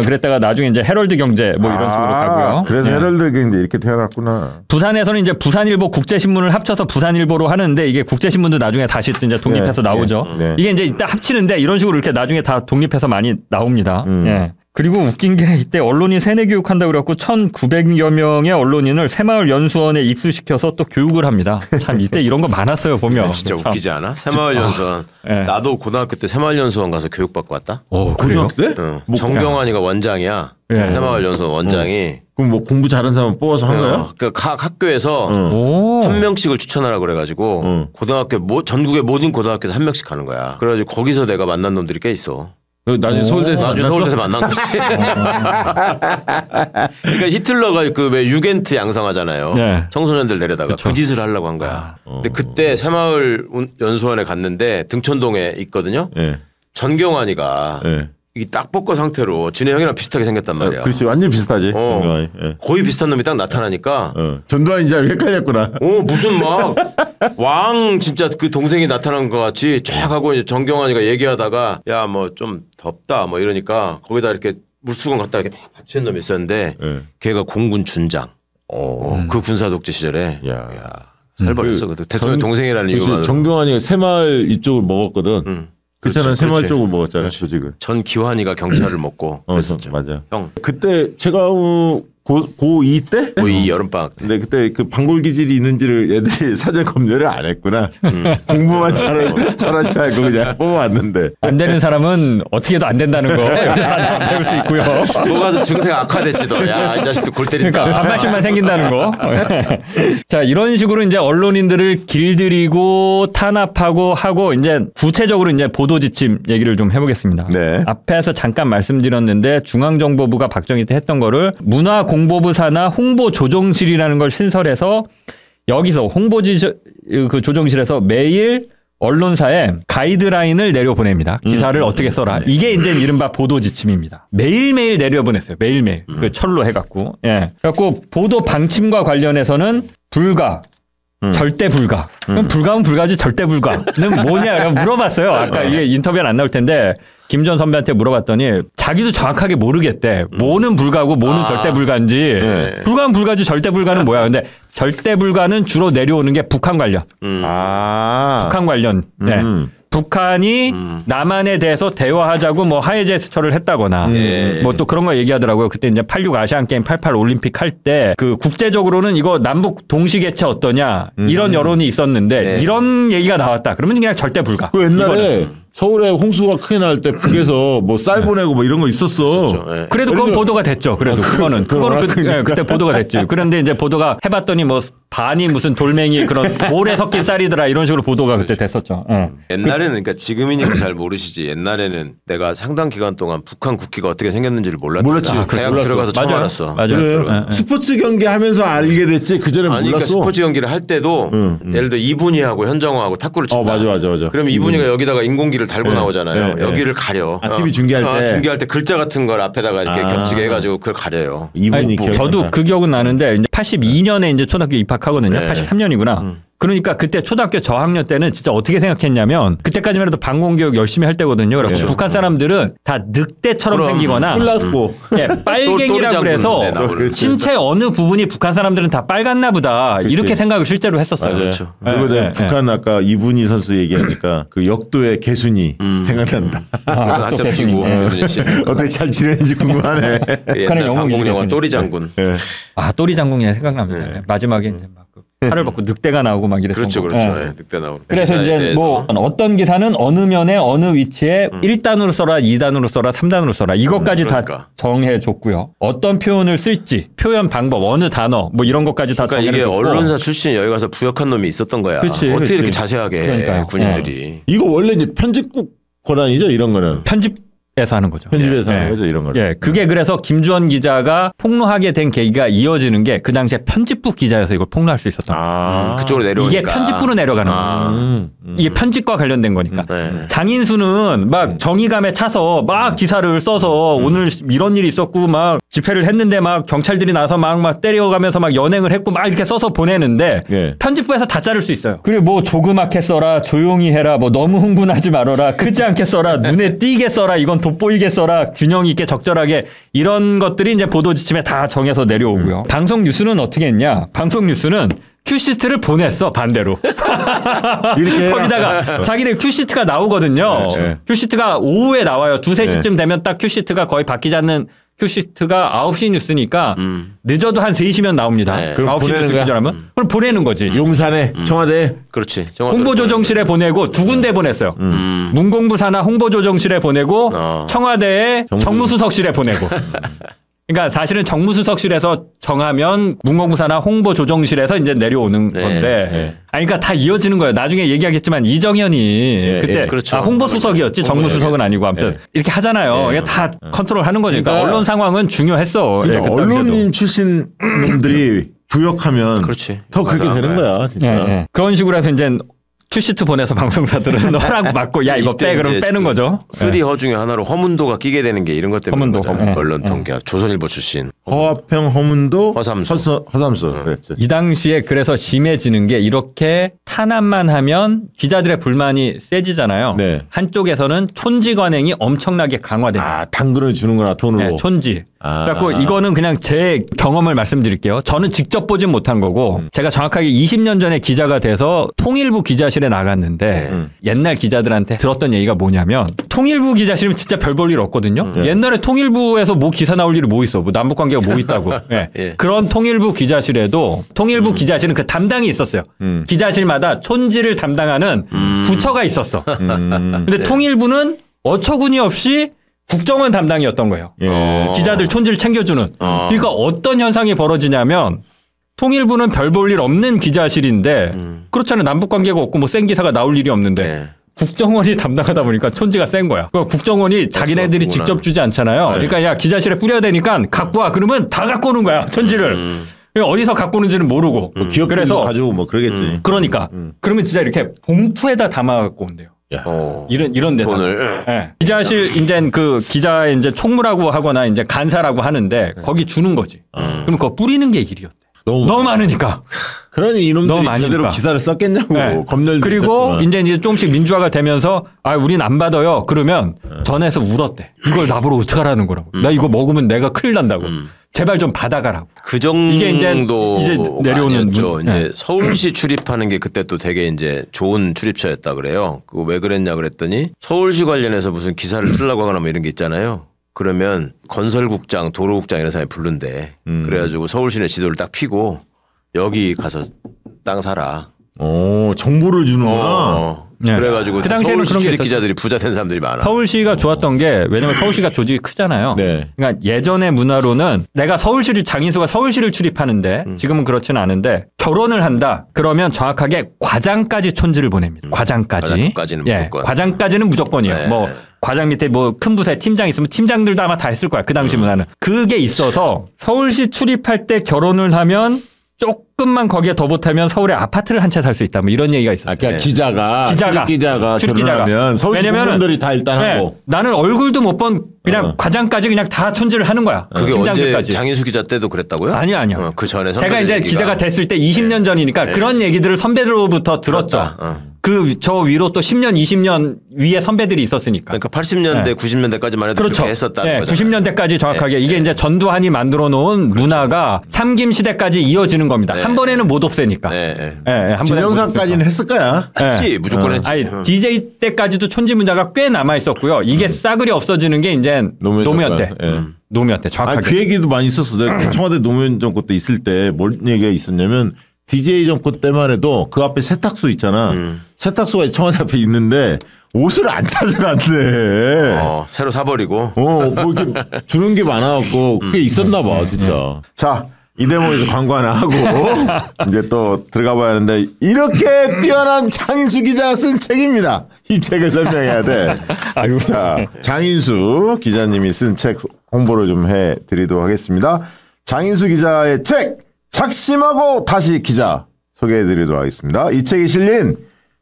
그랬다가 나중에 이제 헤럴드 경제 뭐 이런 식으로 가고요. 그래서 헤럴드 경제 이렇게 태어났구나. 부산에서는 이제 부산일보 국제신문을 합쳐서 부산일보로 하는데 이게 국제신문도 나중에 다시 또 이제 독립해서 나오죠. 이게 이제 이따 합치는데 이런 식으로 이렇게 나중에 다 독립해서 많이 나옵니다. 그리고 웃긴 게 이때 언론인 세뇌 교육한다고 그래갖고 1900여 명의 언론인을 새마을 연수원에 입수시켜서 또 교육을 합니다. 참 이때 이런 거 많았어요 보면. 진짜 웃기지 않아? 새마을 연수원. 나도 고등학교 때 새마을 연수원 가서 교육받고 왔다. 그래요? 정경환이가 원장이야. 새마을 연수원 원장이. 그럼 뭐 공부 잘하는 사람 뽑아서 한 거야? 그 각 학교에서 한 명씩을 추천하라고 그래가지고 고등학교 전국의 모든 고등학교에서 한 명씩 가는 거야. 그래가지고 거기서 내가 만난 놈들이 꽤 있어. 나중에 서울대에서 만난 거지. 그러니까 히틀러가 그 왜 유겐트 양성하잖아요. 청소년들 데려다가 그 짓을 하려고 한 거야. 근데 그때 새마을 연수원에 갔는데 등촌동에 있거든요. 전경환이가 이 딱 벗고 상태로 진해 형이랑 비슷하게 생겼단 말이야. 그렇지, 완전 비슷하지. 거의 비슷한 놈이 딱 나타나니까. 전두환인 줄 알고 헷갈렸구나. 무슨 막 왕 진짜 그 동생이 나타난 것 같이 쫙 하고 이제 정경환이가 얘기하다가 야 뭐 좀 덥다 뭐 이러니까 거기다 이렇게 물수건 갖다 이렇게 딱 받치는 놈이 있었는데 걔가 공군 준장. 그 군사 독재 시절에. 살 버렸어. 그 대통령 동생이라는 이유가. 정경환이가 새마을 이쪽을 먹었거든. 그렇잖아요. 새마을 쪽을 먹었잖아요. 조직을. 전 기환이가 경찰을 먹고 그랬었죠. 맞아. 형. 그때 제가 고2 때? 고2 여름방학 때. 근데 그때 그 방골 기질이 있는지를 애들이 사전 검열을 안 했구나. 공부만 잘한 줄 알고 그냥 뽑아왔는데. 안 되는 사람은 어떻게도 안 된다는 거 다 배울 수 있고요. 뭐 가서 증세가 악화됐지도. 야, 이 자식도 골 때린다. 그러니까 반말씀만 생긴다는 거. 자, 이런 식으로 이제 언론인들을 길들이고 탄압하고 하고 이제 구체적으로 이제 보도 지침 얘기를 좀 해보겠습니다. 네. 앞에서 잠깐 말씀드렸는데 중앙정보부가 박정희 때 했던 거를 문화공보부 산하 홍보조정실이라는 걸 신설해서 여기서 그 조정실에서 매일 언론사에 가이드라인을 내려보냅니다. 기사를 어떻게 써라. 이게 이제 이른바 보도 지침입니다. 매일매일 내려보냈어요. 매일매일. 그 철로 해갖고. 예. 그래갖고 보도 방침과 관련해서는 불가. 절대 불가. 그럼 불가면 불가지 절대 불가는 뭐냐 물어봤어요. 아까 이게 인터뷰는 안 나올 텐데 김전 선배한테 물어봤더니 자기도 정확하게 모르겠대. 뭐는 불가고 뭐는 절대 불가인지. 불가는 불가지 절대 불가는 뭐야. 근데 절대 불가는 주로 내려오는 게 북한 관련. 북한 관련. 네. 북한이 남한에 대해서 대화하자고 뭐 하해 제스처를 했다거나 뭐 또 그런 거 얘기하더라고요. 그때 이제 86 아시안 게임 88 올림픽 할 때 그 국제적으로는 이거 남북 동시 개최 어떠냐 이런 여론이 있었는데 이런 얘기가 나왔다. 그러면 그냥 절대 불가. 그 옛날에 서울에 홍수가 크게 날 때 북에서 뭐 쌀 보내고 뭐 이런 거 있었어. 네. 그래도 그건 보도가 됐죠. 그래도 그거는 그때 보도가 됐지. 그런데 이제 보도가 해봤더니 뭐 반이 무슨 돌멩이 그런 모래 섞인 쌀이더라 이런 식으로 보도가 그때 됐었죠. 옛날에는 그러니까 지금이니까 잘 모르시지. 옛날에는 내가 상당 기간 동안 북한 국기가 어떻게 생겼는지를 몰랐다. 몰랐지. 대학 몰랐어. 들어가서 처음 맞아요. 알았어. 맞아요. 그래. 스포츠 경기 하면서 알게 됐지. 그 전에 아니, 몰랐어. 그러니까 스포츠 경기를 할 때도 예를 들어 이분이하고 현정호하고 탁구를 친다. 맞아. 그럼 이분이가 여기다가 인공기를 달고 나오잖아요. 여기를 가려. TV 중계할 때. 중계할 때 글자 같은 걸 앞에다가 이렇게 겹치게 해가지고 그걸 가려요. 이분이 저도 그 기억은 나는데 이제 82년에 이제 초등학교 입학하거든요. 83년이구나. 그러니까 그때 초등학교 저학년 때는 진짜 어떻게 생각했냐면 그때까지만 해도 방공교육 열심히 할 때거든요. 그래서 북한 사람들은 다 늑대처럼 생기거나 뿔났고 빨갱이라고 그래서 신체 어느 부분이 북한 사람들은 다 빨갛나 보다 이렇게 생각을 실제로 했었어요. 그렇죠. 그리고 북한 아까 이분희 선수 얘기하니까 그 역도의 개순이 생각난다. 한참 피고 어떻게 잘 지내는지 궁금하네. 옛날 한국 영화 또리 장군. 아 또리 장군이 생각납니다. 마지막에 이제 막 팔을 벗고 늑대가 나오고 막 이랬던 그렇죠. 거. 늑대 나오고. 그래서 이제 뭐 어떤 기사는 어느 면에 어느 위치에 1단으로 써라, 2단으로 써라, 3단으로 써라. 이것까지 다 정해 줬고요. 어떤 표현을 쓸지, 표현 방법, 어느 단어 뭐 이런 것까지 다 정해 줬고. 이게 언론사 출신 여기 가서 부역한 놈이 있었던 거야. 어떻게 이렇게 자세하게 해, 군인들이. 이거 원래 이제 편집국 권한이죠, 이런 거는. 편집에서 하는 거죠. 편집에서 하는 거죠, 이런 거는. 그게 그래서 김주원 기자가 폭로하게 된 계기가 이어지는 게 그 당시에 편집부 기자여서 이걸 폭로할 수 있었던 거예요. 그쪽으로 내려오니까. 이게 편집부로 내려가는 거예요. 이게 편집과 관련된 거니까. 장인수는 막 정의감에 차서 막 기사를 써서 오늘 이런 일이 있었고 막 집회를 했는데 막 경찰들이 나서 막 때려가면서 막 연행을 했고 막 이렇게 써서 보내는데 편집부에서 다 자를 수 있어요. 그리고 뭐 조그맣게 써라, 조용히 해라, 뭐 너무 흥분하지 말아라, 크지 않게 써라, 눈에 띄게 써라, 이건 돋보이게 써라, 균형 있게 적절하게 이런 것들이 이제 보도 지침에 다 정해서 내려오고요. 방송 뉴스는 어떻게 했냐? 방송 뉴스는 큐시트를 보냈어, 반대로. 거기다가 자기네 큐시트가 나오거든요. 큐시트가 오후에 나와요. 2, 3시쯤 되면 딱 큐시트가 거의 바뀌지 않는 큐시트가 9시 뉴스니까 늦어도 한 3시면 나옵니다. 그럼 9시 뉴스 기자라면? 그럼 보내는 거지. 용산에 청와대. 그렇지. 홍보조정실에 보내고 2군데 보냈어요. 문공부 산하 홍보조정실에 보내고 청와대에 정무수석실에 보내고. 그러니까 사실은 정무수석실에서 정하면 문공부 산하 홍보조정실에서 이제 내려오는 건데. 그러니까 다 이어지는 거예요. 나중에 얘기하겠지만 이정현이 그때 그렇죠. 홍보수석이었지 정무수석은 아니고 아무튼 이렇게 하잖아요. 이게 다 컨트롤하는 거죠. 그러니까 언론 상황은 중요했어. 그러니까 언론인 출신 놈들이 부역하면 더 그렇게 되는 거야, 진짜. 그런 식으로 해서 이제 큐시트 보내서 방송사들은 허락 받고 야 이거 빼 그럼 빼는 거죠. 3허 중에 하나로 허문도가 끼게 되는 게 이런 것 때문에 언론 통계 조선일보 출신 허화평, 허문도, 허삼수 그랬지. 이 당시에 그래서 심해지는 게 이렇게 탄압만 하면 기자들의 불만이 세지잖아요. 한쪽에서는 촌지 관행이 엄청나게 강화됩니다. 당근을 주는구나 돈으로. 촌지. 그래갖고 이거는 그냥 제 경험을 말씀드릴게요. 저는 직접 보진 못한 거고 제가 정확하게 20년 전에 기자가 돼서 통일부 기자실에 나갔는데 옛날 기자들한테 들었던 얘기가 뭐냐면 통일부 기자실은 진짜 별 볼 일 없거든요. 옛날에 통일부에서 뭐 기사 나올 일이 뭐 있어. 뭐 남북관계가 뭐 있다고. 네. 예. 그런 통일부 기자실에도 통일부 기자실은 그 담당이 있었어요. 기자실마다 촌지를 담당하는 부처가 있었어. 근데 통일부는 어처구니 없이 국정원 담당이었던 거예요. 기자들 촌지를 챙겨주는. 그러니까 어떤 현상이 벌어지냐면 통일부는 별 볼 일 없는 기자실인데 그렇잖아요. 남북관계가 없고 뭐 센 기사가 나올 일이 없는데 국정원이 담당하다 보니까 촌지가 센 거야. 국정원이 자기네들이 직접 주지 않잖아요. 그러니까 야 기자실에 뿌려야 되니까 갖고 와. 그러면 다 갖고 오는 거야. 촌지를. 어디서 갖고 오는지는 모르고. 기업들도 가지고 뭐 그러겠지. 그러니까. 그러면 진짜 이렇게 봉투에다 담아 갖고 온대요. 이런 데서 돈을 네. 기자실 이제 그 기자의 이제 총무라고 하거나 이제 간사라고 하는데 거기 주는 거지. 그럼 그거 뿌리는 게 일이었대. 너무 많으니까. 그러니 이놈들이 제대로 기사를 썼겠냐고. 검열들 그리고 이제 조금씩 민주화가 되면서 우린 안 받아요. 그러면 전에서 울었대. 이걸 나보러 어떡하라는 거라고. 나 이거 먹으면 내가 큰일 난다고. 제발 좀 받아가라고. 그 정도 이게 이제 내려오는 아니었죠. 이제 서울시 출입하는 게 그때 또 되게 이제 좋은 출입처였다 그래요. 그거 왜 그랬냐 그랬더니 서울시 관련해서 무슨 기사를 쓰려고 하거나 뭐 이런 게 있잖아요. 그러면 건설국장, 도로국장 이런 사람이 부른대. 그래가지고 서울시내 지도를 딱 피고 여기 가서 땅 사라. 정보를 주는구나. 그래가지고 그 당시에는 서울시 출입 기자들이 부자 된 사람들이 많아. 서울시가 좋았던 게 왜냐면 서울시가 조직이 크잖아요. 그러니까 예전의 문화로는 내가 장인수가 서울시를 출입하는데 지금은 그렇지는 않은데 결혼을 한다. 그러면 정확하게 과장까지 촌지를 보냅니다. 과장까지는 무조건. 과장까지는 무조건이에요. 뭐 과장 밑에 뭐 큰 부서에 팀장 있으면 팀장들도 아마 다 했을 거야. 그 당시 문화는. 그게 있어서 서울시 출입할 때 결혼을 하면 조금만 거기에 더 보태면 서울에 아파트를 한 채 살 수 있다. 뭐 이런 얘기가 있어요. 그러니까 기자가 결혼하면 서울시 공무원들이 다 일단 하고. 나는 얼굴도 못 본 그냥 과장까지 그냥 다 촌지를 하는 거야. 그게 팀장들까지. 언제 장인수 기자 때도 그랬다고요? 아니요. 그 전에 제가 이제 기자가 됐을 때 20년 전이니까 그런 얘기들을 선배들로부터 들었죠. 저 위로 또 10년, 20년 위에 선배들이 있었으니까. 그러니까 80년대, 90년대까지만 해도 그렇게 했었다는 거죠. 90년대까지 정확하게 이게 이제 전두환이 만들어 놓은 문화가 삼김 시대까지 이어지는 겁니다. 한 번에는 못 없애니까. 김영삼까지는 했을 거야. 했지, 무조건 했지. DJ 때까지도 촌지 문화가 꽤 남아 있었고요. 이게 싸그리 없어지는 게 이제 노무현 때. 노무현 때 정확하게. 그 얘기도 많이 있었어. 내가 청와대 노무현 정권 때 있을 때 뭔 얘기가 있었냐면 DJ 정권 때만 해도 그 앞에 세탁소 있잖아. 세탁소가 청와대 앞에 있는데 옷을 안 찾아간대. 새로 사버리고. 뭐 이렇게 주는 게 많아갖고 그게 있었나 봐, 진짜. 자, 이 대목에서 광고 하나 하고 이제 또 들어가 봐야 하는데 이렇게 뛰어난 장인수 기자가 쓴 책입니다. 이 책을 설명해야 돼. 자, 장인수 기자님이 쓴 책 홍보를 좀 해드리도록 하겠습니다. 장인수 기자의 책 작심하고 다시 기자 소개해드리도록 하겠습니다. 이 책에 실린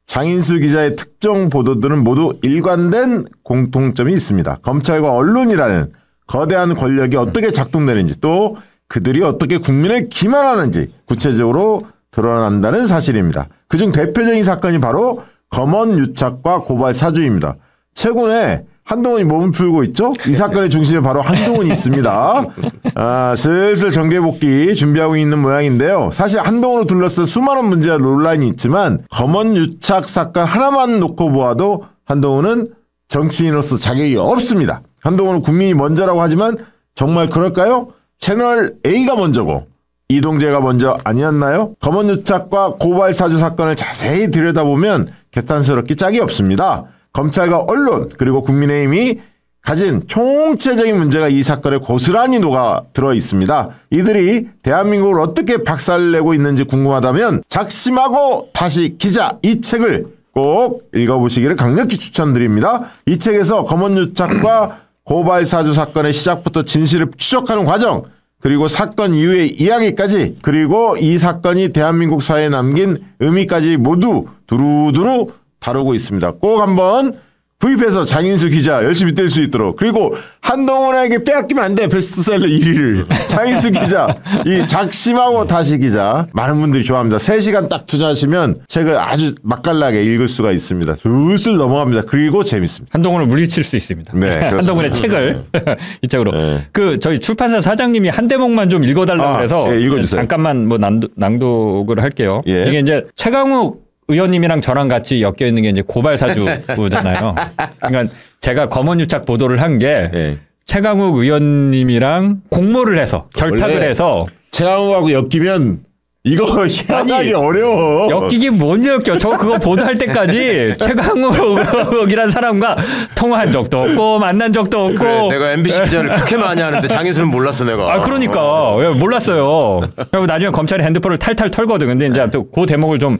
장인수 기자의 특정 보도들은 모두 일관된 공통점이 있습니다. 검찰과 언론이라는 거대한 권력이 어떻게 작동되는지 또 그들이 어떻게 국민을 기만하는지 구체적으로 드러난다는 사실입니다. 그중 대표적인 사건이 바로 검언 유착과 고발 사주입니다. 최근에 한동훈이 몸을 풀고 있죠. 이 사건의 중심에 바로 한동훈이 있습니다. 슬슬 정계복귀 준비하고 있는 모양인데요. 사실 한동훈을 둘러싼 수많은 문제와 논란이 있지만 검언 유착 사건 하나만 놓고 보아도 한동훈은 정치인으로서 자격이 없습니다. 한동훈은 국민이 먼저라고 하지만 정말 그럴까요? 채널 A가 먼저고 이동재가 먼저 아니었나요? 검언 유착과 고발 사주 사건을 자세히 들여다보면 개탄스럽기 짝이 없습니다. 검찰과 언론 그리고 국민의힘이 가진 총체적인 문제가 이 사건에 고스란히 녹아 들어 있습니다. 이들이 대한민국을 어떻게 박살내고 있는지 궁금하다면 작심하고 다시 기자 이 책을 꼭 읽어보시기를 강력히 추천드립니다. 이 책에서 검언 유착과 고발 사주 사건의 시작부터 진실을 추적하는 과정 그리고 사건 이후의 이야기까지 그리고 이 사건이 대한민국 사회에 남긴 의미까지 모두 두루두루 다루고 있습니다. 꼭 한번 구입해서 장인수 기자 열심히 뜰 수 있도록. 그리고 한동훈에게 빼앗기면 안 돼. 베스트셀러 1위를. 장인수 기자, 이 작심하고 다시 기자. 많은 분들이 좋아합니다. 3시간 딱 투자하시면 책을 아주 맛깔나게 읽을 수가 있습니다. 슬슬 넘어갑니다. 그리고 재밌습니다. 한동훈을 물리칠 수 있습니다. 네, 한동훈의 책을 이 책으로. 네. 그 저희 출판사 사장님이 한 대목만 좀 읽어달라고 해서 예, 읽어주세요. 잠깐만 뭐 낭독을 할게요. 예. 이게 이제 최강욱 의원님이랑 저랑 같이 엮여 있는 게 이제 고발사주잖아요. 그러니까 제가 검언유착 보도를 한 게 예. 최강욱 의원님이랑 공모를 해서 결탁을 해서 최강욱하고 엮이면 이거 희한하기 어려워. 엮이기 못 엮여. 저 그거 보도할 때까지 최강욱이라는 사람과 통화한 적도 없고 만난 적도 없고. 그래, 내가 MBC 기자를 그렇게 많이 하는데 장인수는 몰랐어 내가. 아 그러니까 몰랐어요. 그리고 나중에 검찰이 핸드폰을 탈탈 털거든. 근데 이제 또 그 대목을 좀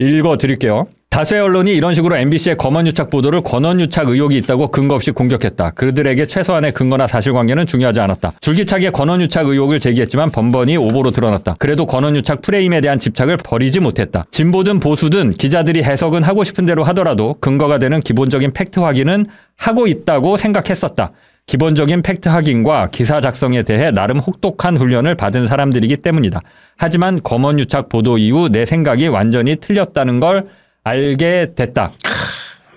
읽어드릴게요. 다수의 언론이 이런 식으로 MBC의 검언유착 보도를 권언유착 의혹이 있다고 근거 없이 공격했다. 그들에게 최소한의 근거나 사실관계는 중요하지 않았다. 줄기차게 권언유착 의혹을 제기했지만 번번이 오보로 드러났다. 그래도 권언유착 프레임에 대한 집착을 버리지 못했다. 진보든 보수든 기자들이 해석은 하고 싶은 대로 하더라도 근거가 되는 기본적인 팩트 확인은 하고 있다고 생각했었다. 기본적인 팩트 확인과 기사 작성에 대해 나름 혹독한 훈련을 받은 사람들이기 때문이다. 하지만 검언유착 보도 이후 내 생각이 완전히 틀렸다는 걸 알게 됐다.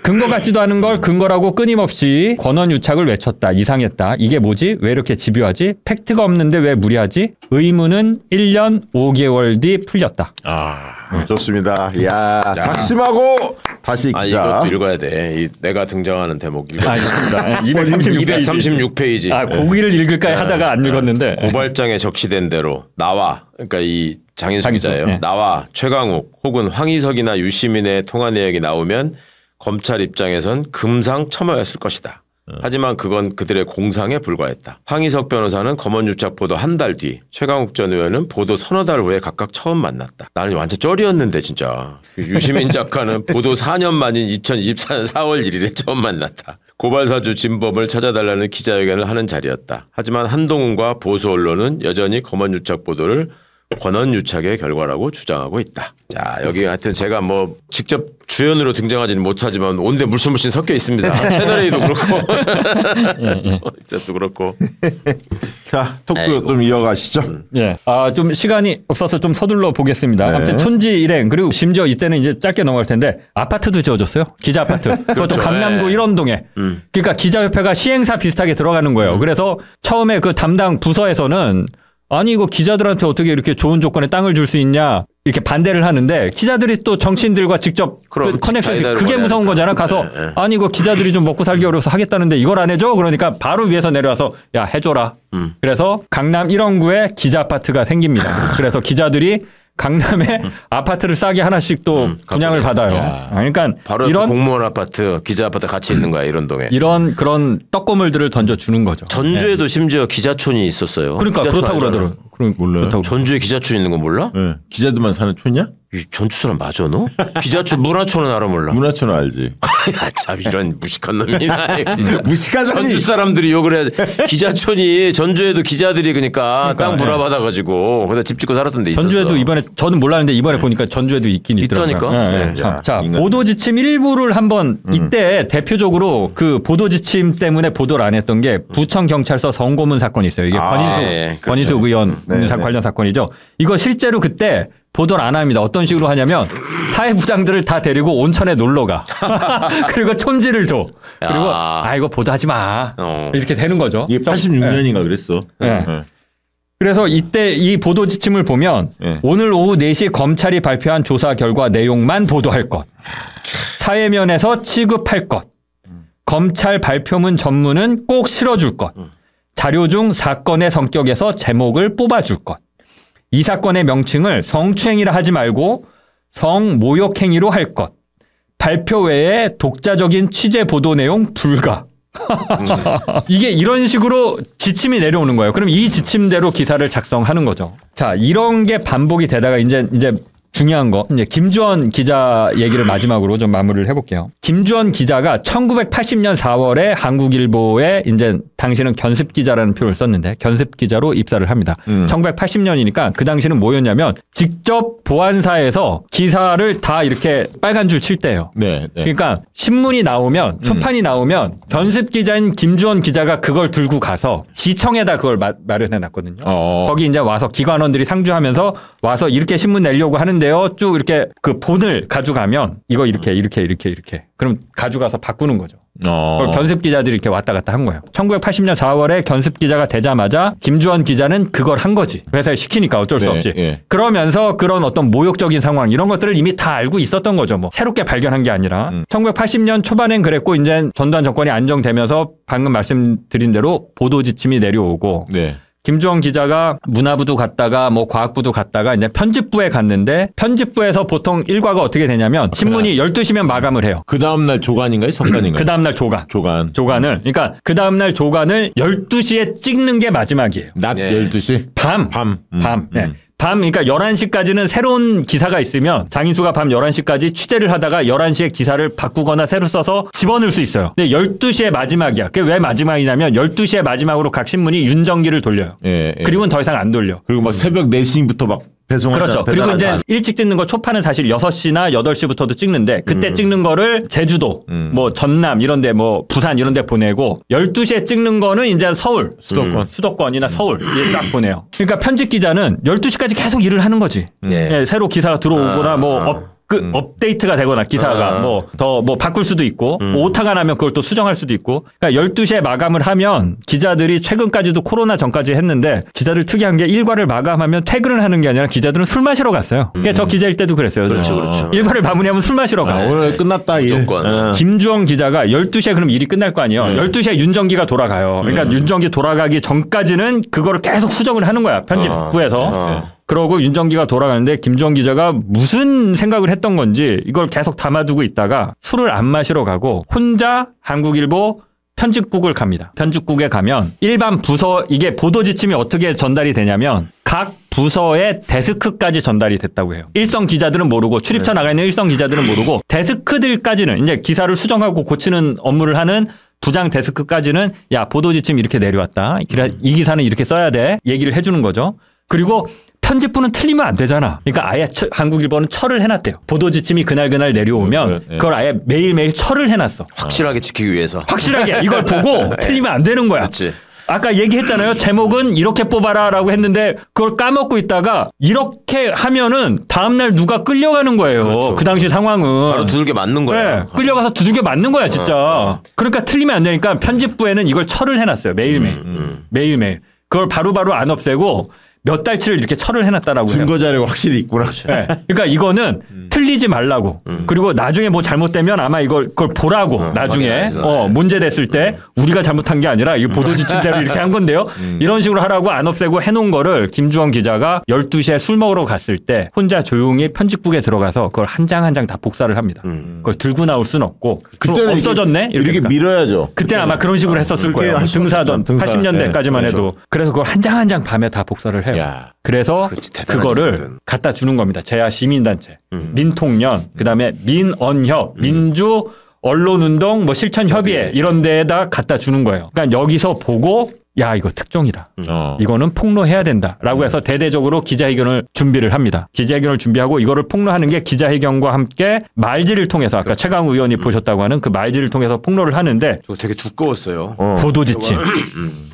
근거 같지도 않은 걸 근거라고 끊임없이 권언유착을 외쳤다. 이상했다. 이게 뭐지? 왜 이렇게 집요하지? 팩트가 없는데 왜 무리하지? 의문은 1년 5개월 뒤 풀렸다. 좋습니다. 이야, 작심하고 다시 기자. 이것도 읽어야 돼. 내가 등장하는 대목 읽어. 236페이지. 고기를 읽을까 하다가 안 읽었는데. 고발장에 적시된 대로 나와, 그러니까 이 장인수 기자예요. 네. 나와 최강욱 혹은 황희석이나 유시민의 통화 내역이 나오면 검찰 입장에선 금상첨화였을 것이다. 하지만 그건 그들의 공상에 불과했다. 황희석 변호사는 검언유착 보도 한 달 뒤, 최강욱 전 의원은 보도 서너 달 후에 각각 처음 만났다. 나는 완전 쩔이었는데 진짜. 유시민 작가는 보도 4년 만인 2024년 4월 1일에 처음 만났다. 고발사주 진범을 찾아달라는 기자회견을 하는 자리였다. 하지만 한동훈과 보수 언론은 여전히 검언유착 보도를 권언유착의 결과라고 주장하고 있다. 자, 여기 하여튼 제가 뭐 직접 주연으로 등장하지는 못하지만 온데 물씬 섞여 있습니다. 채널A도 그렇고 진짜도 그렇고. 자, 토크 좀 이어가시죠. 예. 좀 시간이 없어서 좀 서둘러 보겠습니다. 네. 아무튼 촌지 일행 그리고 심지어 이때는 이제 짧게 넘어갈 텐데 아파트도 지어줬어요. 기자 아파트. 그것도 그렇죠. 강남구 네. 1원동에. 그러니까 기자협회가 시행사 비슷하게 들어가는 거예요. 그래서 처음에 그 담당 부서에서는 아니 이거 기자들한테 어떻게 이렇게 좋은 조건에 땅을 줄 수 있냐 이렇게 반대를 하는데 기자들이 또 정치인들과 직접 커넥션이 그게 무서운 거잖아. 가서 아니 이거 기자들이 좀 먹고 살기 어려워서 하겠다는데 이걸 안 해줘? 그러니까 바로 위에서 내려와서 야 해줘라. 그래서 강남 1원구에 기자 아파트가 생깁니다. 그래서 기자들이 강남에 아파트를 싸게 하나씩 또 분양을 받아요. 그러니까 바로 이런 공무원 아파트, 기자 아파트 같이 있는 거야 이런 동에. 이런 그런 떡고물들을 던져주는 거죠. 전주에도 심지어 기자촌이 있었어요. 그러니까 그렇다고 그러더라고요. 몰라요. 전주에 기자촌 있는 거 몰라? 네. 기자들만 사는 촌이야? 이 전주 사람 맞아 너? 기자촌 문화촌은 알아 몰라? 문화촌은 알지. 나 참 이런 무식한 놈이다. 무식하다니. 전주 사람들이 욕을 해. 기자촌이 전주에도 기자들이 그러니까 땅 불화받아가지고 거기다 집 짓고 살았던 데 있었어. 전주에도 이번에 저는 몰랐는데 이번에 보니까 전주에도 있긴 있더라고요. 있다니까. 자 보도 지침 일부를 한번 이때 대표적으로 그 보도 지침 때문에 보도를 안 했던 게 부천 경찰서 성고문 사건이 있어요. 이게 권인숙 의원 관련 사건이죠. 이거 실제로 그때 보도를 안 합니다. 어떤 식으로 하냐면 사회부장들을 다 데리고 온천에 놀러 가. 그리고 촌지를 줘. 그리고 이거 보도하지 마. 이렇게 되는 거죠. 이게 86년인가 그랬어. 네. 그래서 이때 이 보도 지침을 보면 오늘 오후 4시 검찰이 발표한 조사 결과 내용만 보도할 것. 사회면에서 취급할 것. 검찰 발표문 전문은 꼭 실어줄 것. 자료 중 사건의 성격에서 제목을 뽑아줄 것. 이 사건의 명칭을 성추행이라 하지 말고 성모욕행위로 할 것. 발표 외에 독자적인 취재 보도 내용 불가. 이게 이런 식으로 지침이 내려오는 거예요. 그럼 이 지침대로 기사를 작성하는 거죠. 자, 이런 게 반복이 되다가 이제 중요한 거 이제 김주원 기자 얘기를 마지막으로 좀 마무리를 해볼게요. 김주원 기자가 1980년 4월에 한국일보에 이제 당시는 견습 기자라는 표를 썼는데 견습 기자로 입사를 합니다. 1980년이니까 그 당시는 뭐였냐면 직접 보안사에서 기사를 다 이렇게 빨간 줄 칠 때예요. 네, 네. 그러니까 신문이 나오면 초판이 나오면 견습 기자인 김주원 기자가 그걸 들고 가서 시청에다 그걸 마련해 놨거든요. 거기 이제 와서 기관원들이 상주하면서 와서 이렇게 신문 내려고 하는데요. 쭉 이렇게 그 본을 가져가면 이거 이렇게 그럼 가져가서 바꾸는 거죠. 그걸 견습 기자들이 이렇게 왔다 갔다 한 거예요. 1980년 4월에 견습 기자가 되자마자 김주원 기자는 그걸 한 거지. 회사에 시키니까 어쩔 수 없이. 그러면서 그런 어떤 모욕적인 상황 이런 것들을 이미 다 알고 있었던 거죠. 뭐 새롭게 발견한 게 아니라. 1980년 초반엔 그랬고 이제 전두환 정권이 안정되면서 방금 말씀드린 대로 보도 지침이 내려오고 김주원 기자가 문화부도 갔다가 뭐 과학부도 갔다가 이제 편집부에 갔는데 편집부에서 보통 일과가 어떻게 되냐면 신문이 12시면 마감을 해요. 그 다음날 조간인가요? 석간인가요? 그 다음날 조간을 그러니까 그 다음날 조간을 12시에 찍는 게 마지막이에요. 낮 12시? 밤. 네. 밤 그러니까 11시까지는 새로운 기사가 있으면 장인수가 밤 11시까지 취재를 하다가 11시에 기사를 바꾸거나 새로 써서 집어넣을 수 있어요. 근데 12시에 마지막이야. 그게 왜 마지막이냐면 12시에 마지막으로 각 신문이 윤정기를 돌려요. 그리고는 더 이상 안 돌려. 그리고 막 새벽 4시부터 막 배송하잖아. 그렇죠. 그리고 이제 일찍 찍는 거 초판은 사실 6시나 8시부터도 찍는데 그때 찍는 거를 제주도, 뭐 전남 이런 데 뭐 부산 이런 데 보내고 12시에 찍는 거는 이제 서울, 수도권이나 서울 싹 보내요. 그러니까 편집 기자는 12시까지 계속 일을 하는 거지. 새로 기사가 들어오거나 뭐 업데이트가 되거나 기사가 뭐 더 뭐 바꿀 수도 있고 오타가 나면 그걸 또 수정할 수도 있고. 그러니까 12시에 마감을 하면 기자들이 최근까지도 코로나 전까지 했는데 기자들 특이한 게 일과를 마감하면 퇴근을 하는 게 아니라 기자들은 술 마시러 갔어요. 그러니까 저 기자일 때도 그랬어요. 그렇죠. 일과를 마무리하면 술 마시러 가. 오늘 끝났다 일. 김주원 기자가 12시에 그럼 일이 끝날 거 아니에요. 12시에 윤정기가 돌아가요. 그러니까 윤정기 돌아가기 전까지는 그거를 계속 수정을 하는 거야. 편집부에서. 그러고 윤정기가 돌아가는데 김주원 기자가 무슨 생각을 했던 건지 이걸 계속 담아두고 있다가 술을 안 마시러 가고 혼자 한국일보 편집국을 갑니다. 편집국에 가면 일반 부서 이게 보도 지침이 어떻게 전달이 되냐면 각 부서의 데스크까지 전달이 됐다고 해요. 일선 기자들은 모르고 출입처 나가 있는 일선 기자들은 모르고 데스크들까지는 이제 기사를 수정하고 고치는 업무를 하는 부장 데스크까지는 야 보도 지침 이렇게 내려왔다. 이 기사는 이렇게 써야 돼. 얘기를 해주는 거죠. 그리고 편집부는 틀리면 안 되잖아. 그러니까 아예 한국일보는 철을 해놨대요. 보도 지침이 그날 내려오면 그걸 아예 매일매일 철을 해놨어. 확실하게 지키기 위해서. 확실하게 이걸 보고 틀리면 안 되는 거야. 그렇지. 아까 얘기했잖아요. 제목은 이렇게 뽑아라라고 했는데 그걸 까먹고 있다가 이렇게 하면은 다음날 누가 끌려가는 거예요. 그렇죠. 그 당시 상황은. 바로 두들겨 맞는 거야. 네, 끌려가서 두들겨 맞는 거야 진짜. 그러니까 틀리면 안 되니까 편집부에는 이걸 철을 해놨어요. 매일매일. 그걸 바로바로 안 없애고 몇 달치를 이렇게 철을 해놨다라고 해요. 증거 자료가 확실히 있구나. 네. 그러니까 이거는 틀리지 말라고. 그리고 나중에 뭐 잘못되면 아마 그걸 보라고 나중에 문제 됐을 때 우리가 잘못한 게 아니라 이 보도 지침대로 이렇게 한 건데요. 이런 식으로 하라고 안 없애고 해놓은 거를 김주원 기자가 12시에 술 먹으러 갔을 때 혼자 조용히 편집국에 들어가서 그걸 한 장 한 장 다 복사를 합니다. 그걸 들고 나올 수는 없고 그때는 없어졌네? 이렇게 밀어야죠. 그때는 아마 그런 식으로 했었을 거예요. 등사던 80년대까지만 해도. 그래서 그걸 한 장 한 장 밤에 다 복사를 해요. 그래서 그거를 갖다 주는 겁니다. 제야 시민단체, 민통련, 그다음에 민언협, 민주 언론운동 뭐 실천협의회 이런 데에다 갖다 주는 거예요. 그러니까 여기서 보고 야 이거 특종이다. 이거는 폭로해야 된다라고 해서 대대적으로 기자회견을 준비를 합니다. 기자회견을 준비하고 이거를 폭로하는 게 기자회견과 함께 말지를 통해서 아까 최강우 의원이 보셨다고 하는 그 말지를 통해서 폭로를 하는데 저거 되게 두꺼웠어요. 보도지침,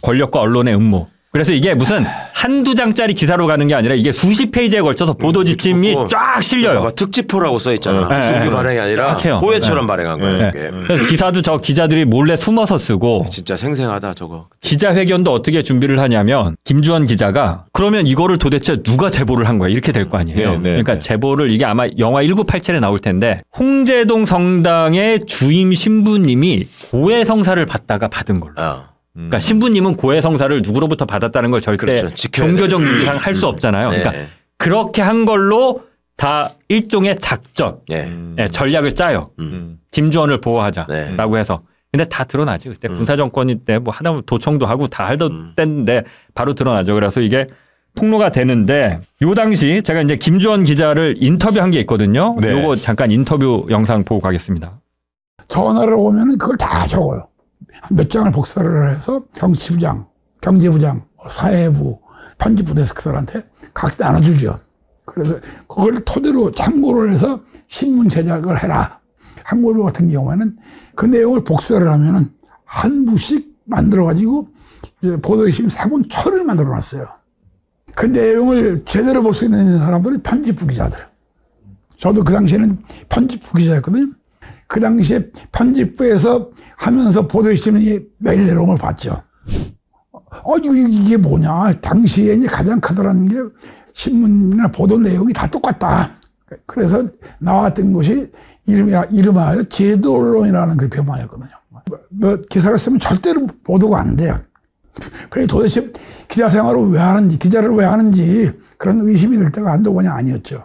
권력과 언론의 음모. 그래서 이게 무슨 한두 장짜리 기사로 가는 게 아니라 이게 수십 페이지에 걸쳐서 보도 지침이 쫙 실려요. 특집호라고 써 있잖아. 정규 발행이 아니라 호해처럼 발행한 거예요. 그래서 기사도 저 기자들이 몰래 숨어서 쓰고. 진짜 생생하다 저거. 기자회견도 어떻게 준비를 하냐면 김주원 기자가 그러면 이거를 도대체 누가 제보를 한 거야 이렇게 될 거 아니에요. 그러니까 제보를 이게 아마 영화 1987에 나올 텐데 홍제동 성당의 주임 신부님이 고해성사를 받다가 받은 걸로. 그러니까 신부님은 고해성사를 누구로부터 받았다는 걸 절대 종교적 윤리상 할 수 없잖아요. 그러니까 그렇게 한 걸로 다 일종의 작전, 전략을 짜요. 김주원을 보호하자라고 해서. 근데 다 드러나지. 그때 군사정권일 때 뭐 하다 보면 도청도 하고 다 하던 때인데 바로 드러나죠. 그래서 이게 폭로가 되는데 요 당시 제가 이제 김주원 기자를 인터뷰한 게 있거든요. 네. 요거 잠깐 인터뷰 영상 보고 가겠습니다. 전화를 오면은 그걸 다 적어요. 몇 장을 복사를 해서 정치부장, 경제부장, 사회부, 편집부 데스크들한테 각 나눠주죠. 그래서 그걸 토대로 참고를 해서 신문 제작을 해라. 한국일보 같은 경우에는 그 내용을 복사를 하면은 한 부씩 만들어가지고 보도의심 사본처를 만들어놨어요. 그 내용을 제대로 볼 수 있는 사람들이 편집부 기자들. 저도 그 당시에는 편집부 기자였거든요. 그 당시에 편집부에서 하면서 보도의심이 매일 내려온 걸 봤죠. 이게 뭐냐. 당시에 이제 가장 크더라는 게 신문이나 보도 내용이 다 똑같다. 그래서 나왔던 것이 이름하여 제도 언론이라는 그 표방이었거든요. 기사를 쓰면 절대로 보도가 안 돼요. 그래 도대체 기자 생활을 왜 하는지, 기자를 왜 하는지 그런 의심이 들 때가 한두 번이 아니었죠.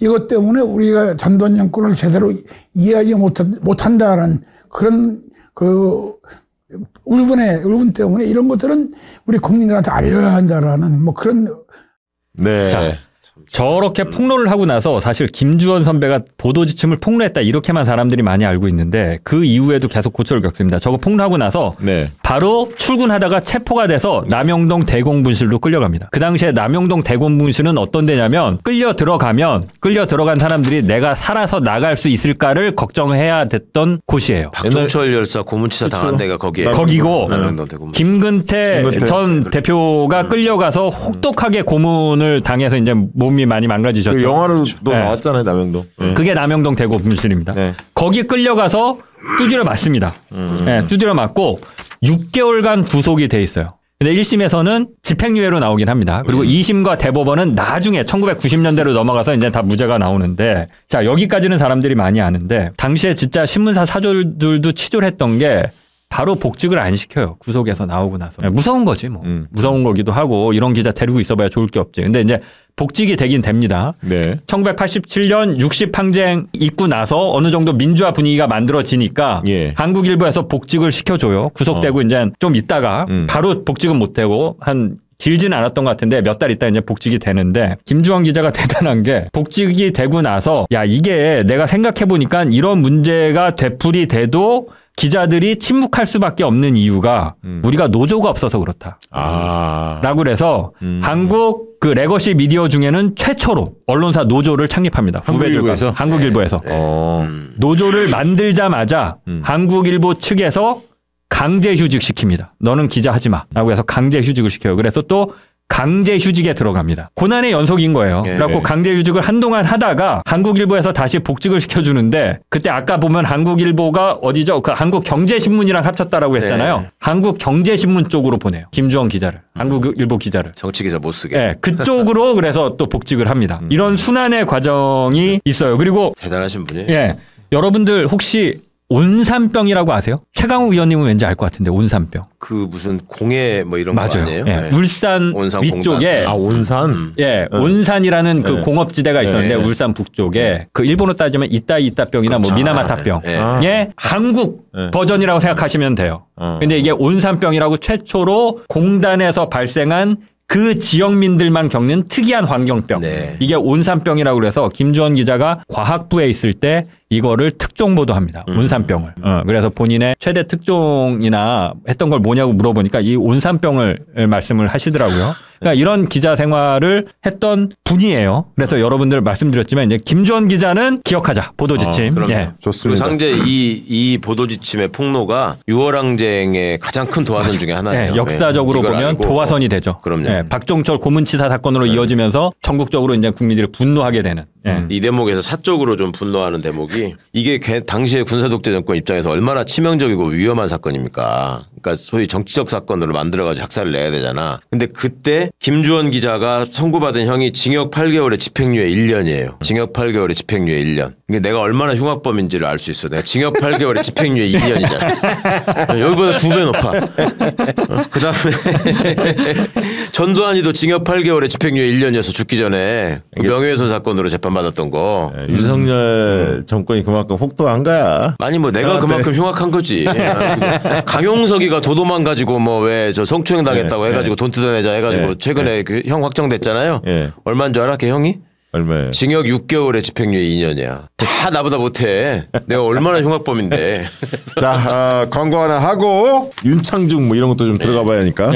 이것 때문에 우리가 전두환 정권을 제대로 이해하지 못한다는 그런 울분 때문에 이런 것들은 우리 국민들한테 알려야 한다라는 뭐 그런. 네. 자, 저렇게 폭로를 하고 나서 사실 김주원 선배가 보도 지침을 폭로했다 이렇게만 사람들이 많이 알고 있는데 그 이후에도 계속 고초를 겪습니다. 저거 폭로하고 나서 네. 바로 출근하다가 체포가 돼서 남영동 대공분실로 끌려갑니다. 그 당시에 남영동 대공분실은 어떤 데냐면 끌려 들어간 사람들이 내가 살아서 나갈 수 있을까를 걱정해야 됐던 곳이에요. 박종철 열사 고문치사 당한 데가 거기고 남영동 대공분실. 김근태 전 대표가 끌려가서 혹독하게 고문을 당해서 이제 몸이 많이 망가지셨죠. 그 영화로도 나왔잖아요, 남영동. 그게 남영동 대공분실입니다. 네. 거기 끌려가서 두드려 맞습니다. 네, 두드려 맞고 6개월간 구속이 돼 있어요. 근데 1심에서는 집행유예로 나오긴 합니다. 그리고 2심과 대법원은 나중에 1990년대로 넘어가서 이제 다 무죄가 나오는데, 자, 여기까지는 사람들이 많이 아는데 당시에 진짜 신문사 사절들도 치졸했던 게 바로 복직을 안 시켜요. 구속에서 나오고 나서. 무서운 거지 뭐. 무서운 거기도 하고 이런 기자 데리고 있어봐야 좋을 게 없지. 근데 이제 복직이 되긴 됩니다. 네. 1987년 60항쟁 있고 나서 어느 정도 민주화 분위기가 만들어지니까 예. 한국일보에서 복직을 시켜줘요. 구속되고 이제 좀 있다가 바로 복직은 못되고 한 길지는 않았던 것 같은데 몇 달 있다 이제 복직이 되는데 김주원 기자가 대단한 게 복직이 되고 나서 야 이게 내가 생각해보니까 이런 문제가 되풀이 돼도 기자들이 침묵할 수밖에 없는 이유가 우리가 노조가 없어서 그렇다. 라고 그래서 한국 그 레거시 미디어 중에는 최초로 언론사 노조를 창립합니다. 한국일보에서? 한국일보에서. 네. 노조를 만들자마자 한국일보 측에서 강제 휴직시킵니다. 너는 기자 하지 마. 라고 해서 강제 휴직을 시켜요. 그래서 또 강제 휴직에 들어갑니다. 고난의 연속인 거예요. 네. 그래갖고 강제 휴직을 한동안 하다가 한국일보에서 다시 복직을 시켜주는데 그때 아까 보면 한국일보가 어디죠? 그 한국경제신문이랑 합쳤다라고 했잖아요. 네. 한국경제신문 쪽으로 보내요. 김주원 기자를. 한국일보 기자를. 정치기자 못 쓰게. 네, 그쪽으로 그래서 또 복직을 합니다. 이런 순환의 과정이 있어요. 그리고 대단하신 분이에요. 예, 여러분들 혹시 온산병이라고 아세요? 최강욱 의원님은 왠지 알 것 같은데 온산병. 그 무슨 공해 뭐 이런 거 맞아요. 아니에요? 예, 네. 울산 온산 위쪽에 온산? 예, 온산이라는 그 네. 공업지대가 있었는데 네. 울산 북쪽에 그 일본으로 따지면 이따이따병이나 뭐 그렇죠. 미나마타병. 네. 예, 한국 네. 버전이라고 생각하시면 돼요. 근데 이게 온산병이라고 최초로 공단에서 발생한 그 지역민들만 겪는 특이한 환경병. 네. 이게 온산병이라고 그래서 김주원 기자가 과학부에 있을 때 이거를 특종 보도합니다. 온산병을. 그래서 본인의 최대 특종이나 했던 걸 뭐냐고 물어보니까 이 온산병을 말씀을 하시더라고요. 그러니까 이런 기자 생활을 했던 분이에요. 그래서 여러분들 말씀드렸지만 이제 김주원 기자는 기억하자. 보도 지침. 그럼요. 예. 좋습니다. 그리고 상재 이 보도 지침의 폭로가 6월 항쟁의 가장 큰 도화선 중에 하나예요. 네, 역사적으로 이걸 보면 알고 도화선이 되죠. 그럼요. 네, 박종철 고문치사 사건으로 이어지면서 전국적으로 이제 국민들이 분노하게 되는. 예. 이 대목에서 사적으로 좀 분노하는 대목이 이게 당시의 군사독재 정권 입장에서 얼마나 치명적이고 위험한 사건입니까? 그러니까 소위 정치적 사건으로 만들어가지고 학살을 내야 되잖아. 근데 그때 김주원 기자가 선고받은 형이 징역 8개월에 집행유예 1년이에요. 징역 8개월에 집행유예 1년. 이게 내가 얼마나 흉악범인지를 알 수 있어. 내가 징역 8개월에 집행유예 2년이잖아. 여기보다 2배 높아. 그 다음에 전두환이도 징역 8개월에 집행유예 1년이어서 죽기 전에 그 명예훼손 사건으로 재판 받았던 거. 네, 윤석열 정권이 그만큼 혹독한 거야. 아니 뭐 내가 그만큼 흉악한 거지. 강용석이가 도도만 가지고 뭐 왜 저 성추행 당했다고 해가지고 돈 뜯어내자 해가지고 최근에 그 형 확정됐잖아요. 얼마인 줄 알아? 걔 형이? 얼마예요? 징역 6개월에 집행유예 2년이야. 다 나보다 못해. 내가 얼마나 흉악범인데. 자, 광고 하나 하고 윤창중 뭐 이런 것도 좀 들어가 봐야 하니까.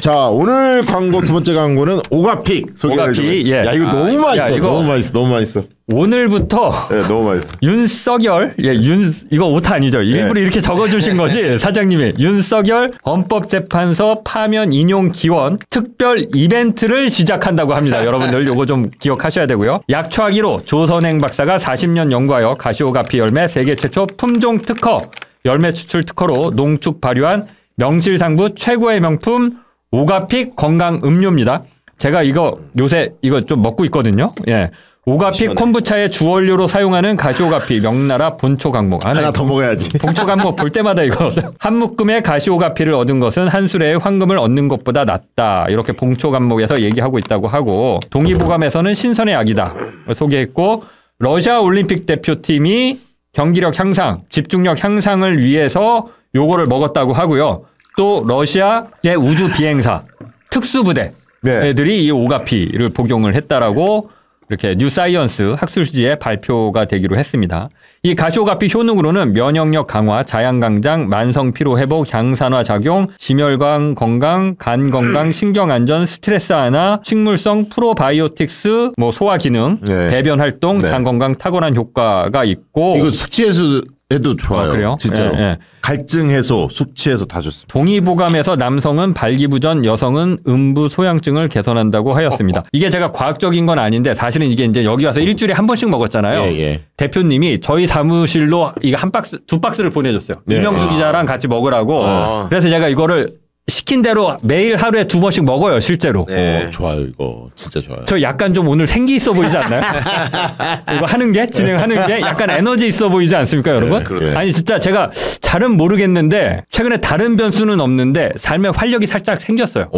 자, 오늘 광고 두 번째 광고는 오가픽 소개를 좀 해. 야, 이거 너무 맛있어. 이거 너무 맛있어. 너무 맛있어. 오늘부터 너무 맛있어. 윤석열, 이거 오타 아니죠? 일부러 이렇게 적어주신 거지 사장님이. 윤석열 헌법재판소 파면 인용 기원 특별 이벤트를 시작한다고 합니다. 여러분들 요거 좀 기억하셔야 되고요. 약초하기로 조선행 박사가 40년 연구하여 가시오가피 열매 세계 최초 품종 특허 열매 추출 특허로 농축 발효한 명실상부 최고의 명품 오가픽 건강 음료입니다. 제가 이거 요새 이거 좀 먹고 있거든요. 오가피 콤부차의 주원료로 사용하는 가시오가피 명나라 본초 강목. 하나 더 먹어야지. 본초 강목 볼 때마다 이거 한 묶음의 가시오가피를 얻은 것은 한 수레의 황금을 얻는 것보다 낫다. 이렇게 본초 강목에서 얘기하고 있다고 하고 동의보감에서는 신선의 약이다 소개했고 러시아 올림픽 대표팀이 경기력 향상, 집중력 향상을 위해서 요거를 먹었다고 하고요. 또 러시아의 우주 비행사 특수부대들이 이 오가피를 복용을 했다라고 이렇게 뉴사이언스 학술지에 발표가 되기로 했습니다. 이 가시오가피 효능으로는 면역력 강화, 자양강장, 만성 피로 회복, 향산화 작용, 심혈관 건강, 간 건강, 신경 안전, 스트레스 완화, 식물성 프로바이오틱스, 뭐 소화 기능, 배변 활동, 장 건강 탁월한 효과가 있고 이거 숙취해소 해도 좋아요. 그래요? 진짜로. 갈증 해소, 숙취 해소 다 좋습니다. 동의보감에서 남성은 발기부전, 여성은 음부 소양증을 개선한다고 하였습니다. 이게 제가 과학적인 건 아닌데 사실은 이게 이제 여기 와서 일주일에 한 번씩 먹었잖아요. 대표님이 저희 사무실로 이거 한 박스, 두 박스를 보내줬어요. 이명수 기자랑 같이 먹으라고. 그래서 제가 이거를 시킨 대로 매일 하루에 2번씩 먹어요, 실제로. 좋아요, 이거. 진짜 좋아요. 저 약간 좀 오늘 생기 있어 보이지 않나요? 이거 하는 게, 진행하는 게 약간 에너지 있어 보이지 않습니까, 여러분? 아니, 진짜 제가 잘은 모르겠는데, 최근에 다른 변수는 없는데, 삶에 활력이 살짝 생겼어요.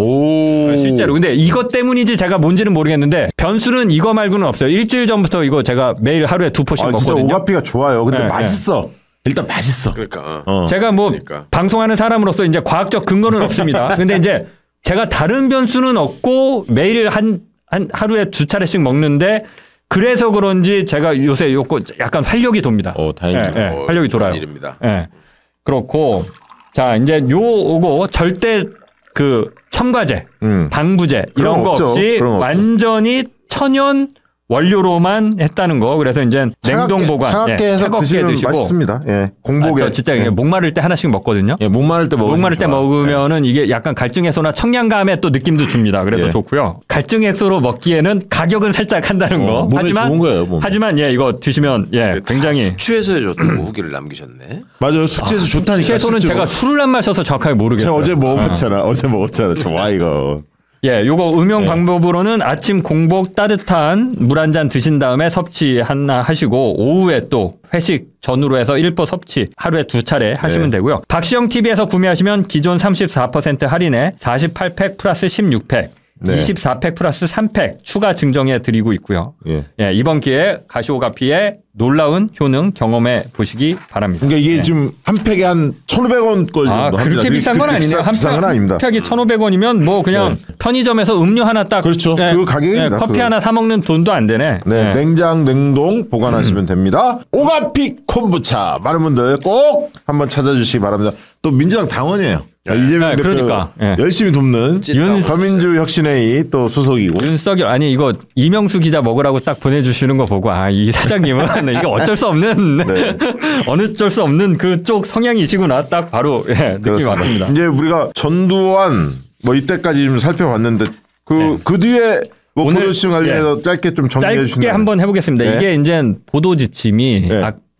실제로. 근데 이것 때문인지 제가 뭔지는 모르겠는데, 변수는 이거 말고는 없어요. 일주일 전부터 이거 제가 매일 하루에 2포씩 먹거든요. 진짜 오가피가 좋아요. 근데 맛있어. 일단 맛있어. 그러니까. 제가 뭐 방송하는 사람으로서 이제 과학적 근거는 없습니다. 근데 이제 제가 다른 변수는 없고 매일 하루에 2차례씩 먹는데 그래서 그런지 제가 요새 요거 약간 활력이 돕니다. 다행이다. 활력이 돌아요. 일입니다. 그렇고 자 이제 요거 절대 그 첨가제, 방부제 이런 거 없이 완전히 천연 원료로만 했다는 거. 그래서 이제 냉동 보관, 차갑게 해서 차갑게 드시면 드시고 맛있습니다. 공복에. 저 진짜 목마를 때 하나씩 먹거든요. 목마를 때 먹으면은 이게 약간 갈증 해소나 청량감의 또 느낌도 줍니다. 그래서 좋고요. 갈증 해소로 먹기에는 가격은 살짝 한다는 거. 하지만 좋은 거예요, 하지만 이거 드시면 굉장히 숙취해소에 좋다고 후기를 남기셨네. 맞아요. 숙취해소 좋다니까. 숙취해소는 제가 술을 안 마셔서 정확하게 모르겠어요. 제가 어제 먹었잖아. 좋아 이거. 요거 음용 방법으로는 아침 공복 따뜻한 물 한 잔 드신 다음에 섭취 하나 하시고 오후에 또 회식 전후로 해서 1포 섭취 하루에 2차례 하시면 되고요. 박시영 TV에서 구매하시면 기존 34% 할인에 48팩 플러스 16팩 24팩 플러스 3팩 추가 증정해 드리고 있고요. 이번 기회에 가시오가피의 놀라운 효능 경험해 보시기 바랍니다. 그러니까 이게 지금 한 팩에 한 1,500원 꼴 정도 합니다. 그렇게 비싼 건 아니네요. 비싼 건 아닙니다. 한 팩이 1,500원이면 뭐 그냥 편의점에서 음료 하나 딱 그렇죠. 그 가격입니다. 커피 하나 사 먹는 돈도 안 되네. 냉장 냉동 보관하시면 됩니다. 오가픽 콤부차 많은 분들 꼭 한번 찾아주시기 바랍니다. 또 민주당 당원이에요. 이재명 대표 그러니까 열심히 돕는 더민주 혁신회의 또 소속이고. 윤석열 아니 이거 이명수 기자 먹으라고 딱 보내주시는 거 보고 이 사장님은 이게 어쩔 수 없는 어쩔 수 없는 그쪽 성향이시구나 딱 바로 느낌이 왔습니다. 이제 우리가 전두환 뭐 이때까지 좀 살펴봤는데 그 뒤에 뭐 보도 지침 관련해서 짧게 좀 정리해 주시면 짧게 한번 해보겠습니다. 이게 이제 보도 지침이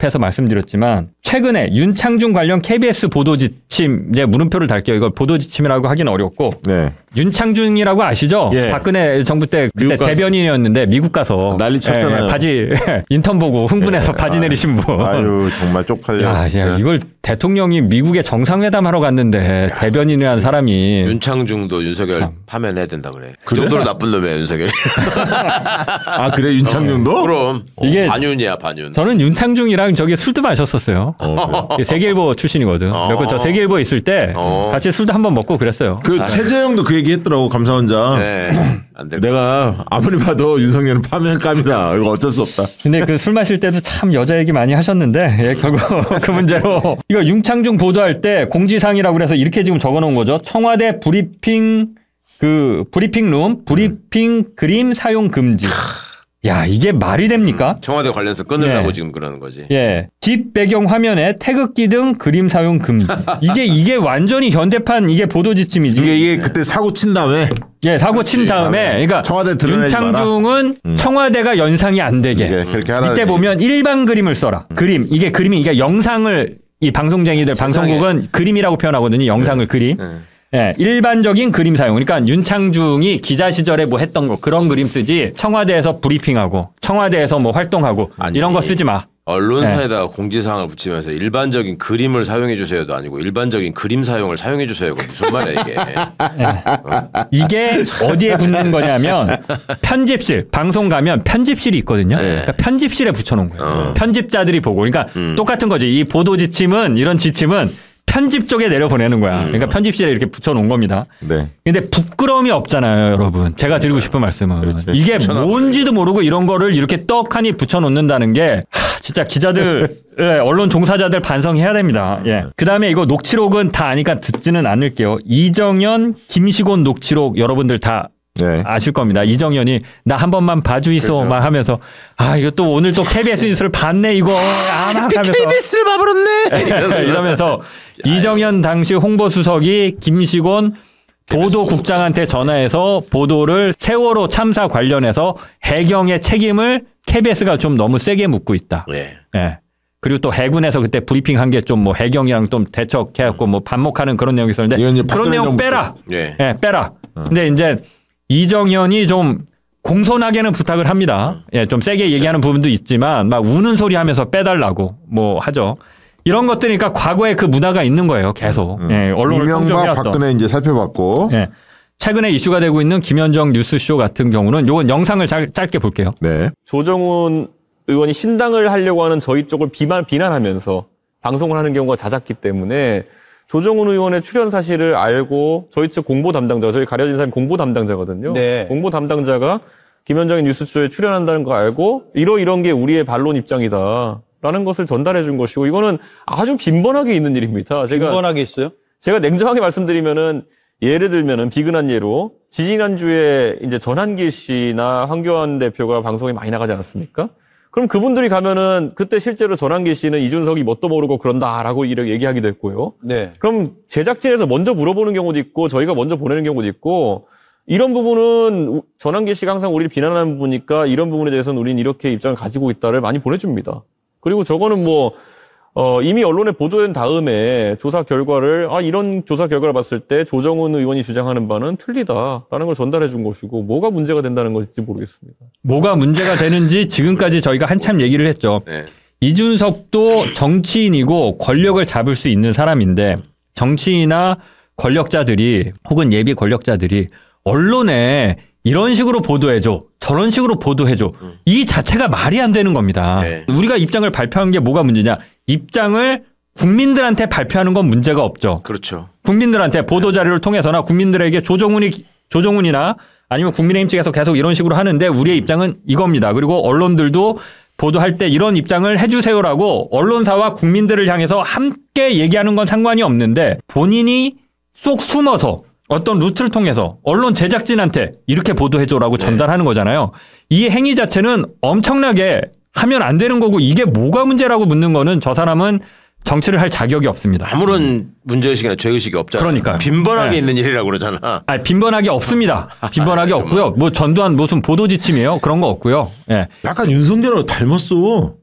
앞에서 말씀드렸지만 최근에 윤창중 관련 KBS 보도지침 이제 물음표를 달게요. 이걸 보도지침이라고 하기는 어렵고 네. 윤창중이라고 아시죠? 예. 박근혜 정부 때 그때 대변인이었는데 미국 가서 난리 쳤잖아요. 바지 인턴 보고 흥분해서 바지 내리신 분. 아유 정말 쪽팔려. 야, 이걸 대통령이 미국에 정상회담하러 갔는데 대변인이라는 사람이 윤창중도 윤석열 파면해야 된다 그래. 그 정도로 나쁜 놈이야 윤석열. 아 그래 윤창중도? 그럼 이게 반윤이야 반윤. 저는 윤창중이랑 저기 술도 마셨었어요. 세계일보 출신이거든. 그리고 저 세계일보에 있을 때 같이 술도 한번 먹고 그랬어요. 그 최재형도 그 얘기했더라고 감사원장. 네. 안 될. 내가 아무리 봐도 윤석열은 파면감이다. 이거 어쩔 수 없다. 근데 그 술 마실 때도 참 여자 얘기 많이 하셨는데 예, 결국 그 문제로 이거 윤창중 보도할 때 공지사항이라고 그래서 이렇게 지금 적어놓은 거죠. 청와대 브리핑 브리핑룸 브리핑 그림 사용 금지. 야 이게 말이 됩니까? 청와대 관련해서 끊으려고 지금 그러는 거지. 예, 뒷 배경 화면에 태극기 등 그림 사용 금지. 이게 완전히 현대판 이게 보도 지침이지. 이게 그때 사고 친 다음에. 예, 사고 친 다음에, 그러니까 청와대 드러내지 윤창중은 청와대가 연상이 안 되게. 그렇게 하라. 이때 보면 일반 그림을 써라. 그림 이게 그림이 이게 영상을 이 방송쟁이들 방송국은 그림이라고 표현하거든요. 영상을 그림. 예, 일반적인 그림 사용. 그러니까 윤창중이 기자 시절에 뭐 했던 거 그런 그림 쓰지 청와대에서 브리핑하고 청와대에서 뭐 활동하고 아니, 이런 거 쓰지 마. 언론사에다가 공지사항을 붙이면서 일반적인 그림을 사용해 주세요도 아니고 일반적인 그림 사용을 사용해 주세요. 무슨 말이야 이게. 이게 어디에 붙는 거냐면 편집실 방송 가면 편집실이 있거든요. 그러니까 편집실에 붙여놓은 거예요. 편집자들이 보고. 그러니까 똑같은 거지. 이 보도 지침은 이런 지침은 편집 쪽에 내려보내는 거야. 그러니까 편집실에 이렇게 붙여놓은 겁니다. 네. 근데 부끄러움이 없잖아요, 여러분. 제가 드리고 싶은 말씀은. 그렇지. 이게 뭔지도 모르고 이런 거를 이렇게 떡하니 붙여놓는다는 게 진짜 기자들, 언론 종사자들 반성해야 됩니다. 예. 그 다음에 이거 녹취록은 다 아니까 듣지는 않을게요. 이정현, 김시곤 녹취록 여러분들 다 아실 겁니다. 이정현이 나 한 번만 봐주이소 그렇죠. 막 하면서 이거 또 오늘 또 KBS 뉴스를 봤네 이거 막 하면서 KBS를 봐버렸네 이러면서 이정현 당시 홍보수석이 김시곤 보도국장한테 전화해서 보도를 세월호 참사 관련해서 해경의 책임을 KBS가 좀 너무 세게 묻고 있다. 예. 그리고 또 해군에서 그때 브리핑한 게 좀 뭐 해경이랑 좀 대척해갖고 뭐 반목하는 그런 내용이 있었는데 그런 내용 빼라. 빼라. 근데 이제 이정현이 좀 공손하게는 부탁을 합니다. 예, 좀 세게 얘기하는 부분도 있지만 막 우는 소리 하면서 빼달라고 뭐 하죠. 이런 것들이니까 과거에 그 문화가 있는 거예요. 계속. 예, 언론을 이명박 박근혜 이제 살펴봤고. 예. 최근에 이슈가 되고 있는 김현정 뉴스쇼 같은 경우는 요건 영상을 짧게 볼게요. 네. 조정훈 의원이 신당을 하려고 하는 저희 쪽을 비난하면서 방송을 하는 경우가 잦았기 때문에 조정훈 의원의 출연 사실을 알고 저희 측 공보 담당자, 저희 가려진 사람이 공보 담당자거든요. 네. 공보 담당자가 김현정의 뉴스쇼에 출연한다는 거 알고 이런 게 우리의 반론 입장이다라는 것을 전달해 준 것이고 이거는 아주 빈번하게 있는 일입니다. 빈번하게 있어요? 제가 냉정하게 말씀드리면은 예를 들면은 비근한 예로 지지난주에 이제 전한길 씨나 황교안 대표가 방송에 많이 나가지 않았습니까? 그럼 그분들이 가면은 그때 실제로 전한길 씨는 이준석이 뭣도 모르고 그런다라고 이렇게 얘기하기도 했고요. 네. 그럼 제작진에서 먼저 물어보는 경우도 있고 저희가 먼저 보내는 경우도 있고 이런 부분은 전한길 씨가 항상 우리를 비난하는 부분이니까 이런 부분에 대해서는 우리는 이렇게 입장을 가지고 있다를 많이 보내줍니다. 그리고 저거는 뭐 이미 언론에 보도된 다음에 조사 결과를 이런 조사 결과를 봤을 때 조정훈 의원이 주장하는 바는 틀리다라는 걸 전달해 준 것이고 뭐가 문제가 된다는 것인지 모르겠습니다. 뭐가 문제가 되는지 지금까지 저희가 한참 얘기를 했죠. 네. 이준석도 정치인이고 권력을 잡을 수 있는 사람인데 정치인이나 권력자들이 혹은 예비 권력자들이 언론에 이런 식으로 보도해줘. 저런 식으로 보도해줘. 이 자체가 말이 안 되는 겁니다. 네. 우리가 입장을 발표한 게 뭐가 문제냐. 입장을 국민들한테 발표하는 건 문제가 없죠. 그렇죠. 국민들한테 보도자료를 통해서나 국민들에게 조정훈이나 아니면 국민의힘 측에서 계속 이런 식으로 하는데 우리의 입장은 이겁니다. 그리고 언론들도 보도할 때 이런 입장을 해주세요라고 언론사와 국민들을 향해서 함께 얘기하는 건 상관이 없는데 본인이 쏙 숨어서 어떤 루트를 통해서 언론 제작진한테 이렇게 보도해줘라고 전달하는 거잖아요. 이 행위 자체는 엄청나게 하면 안 되는 거고 이게 뭐가 문제라고 묻는 거는 저 사람은 정치를 할 자격이 없습니다. 아무런 문제의식이나 죄의식이 없잖아요. 그러니까요. 빈번하게 있는 일이라고 그러잖아. 빈번하게 없습니다. 빈번하게 없고요. 뭐 전두환 무슨 보도 지침이에요. 그런 거 없고요. 예. 약간 윤석열하고 닮았어.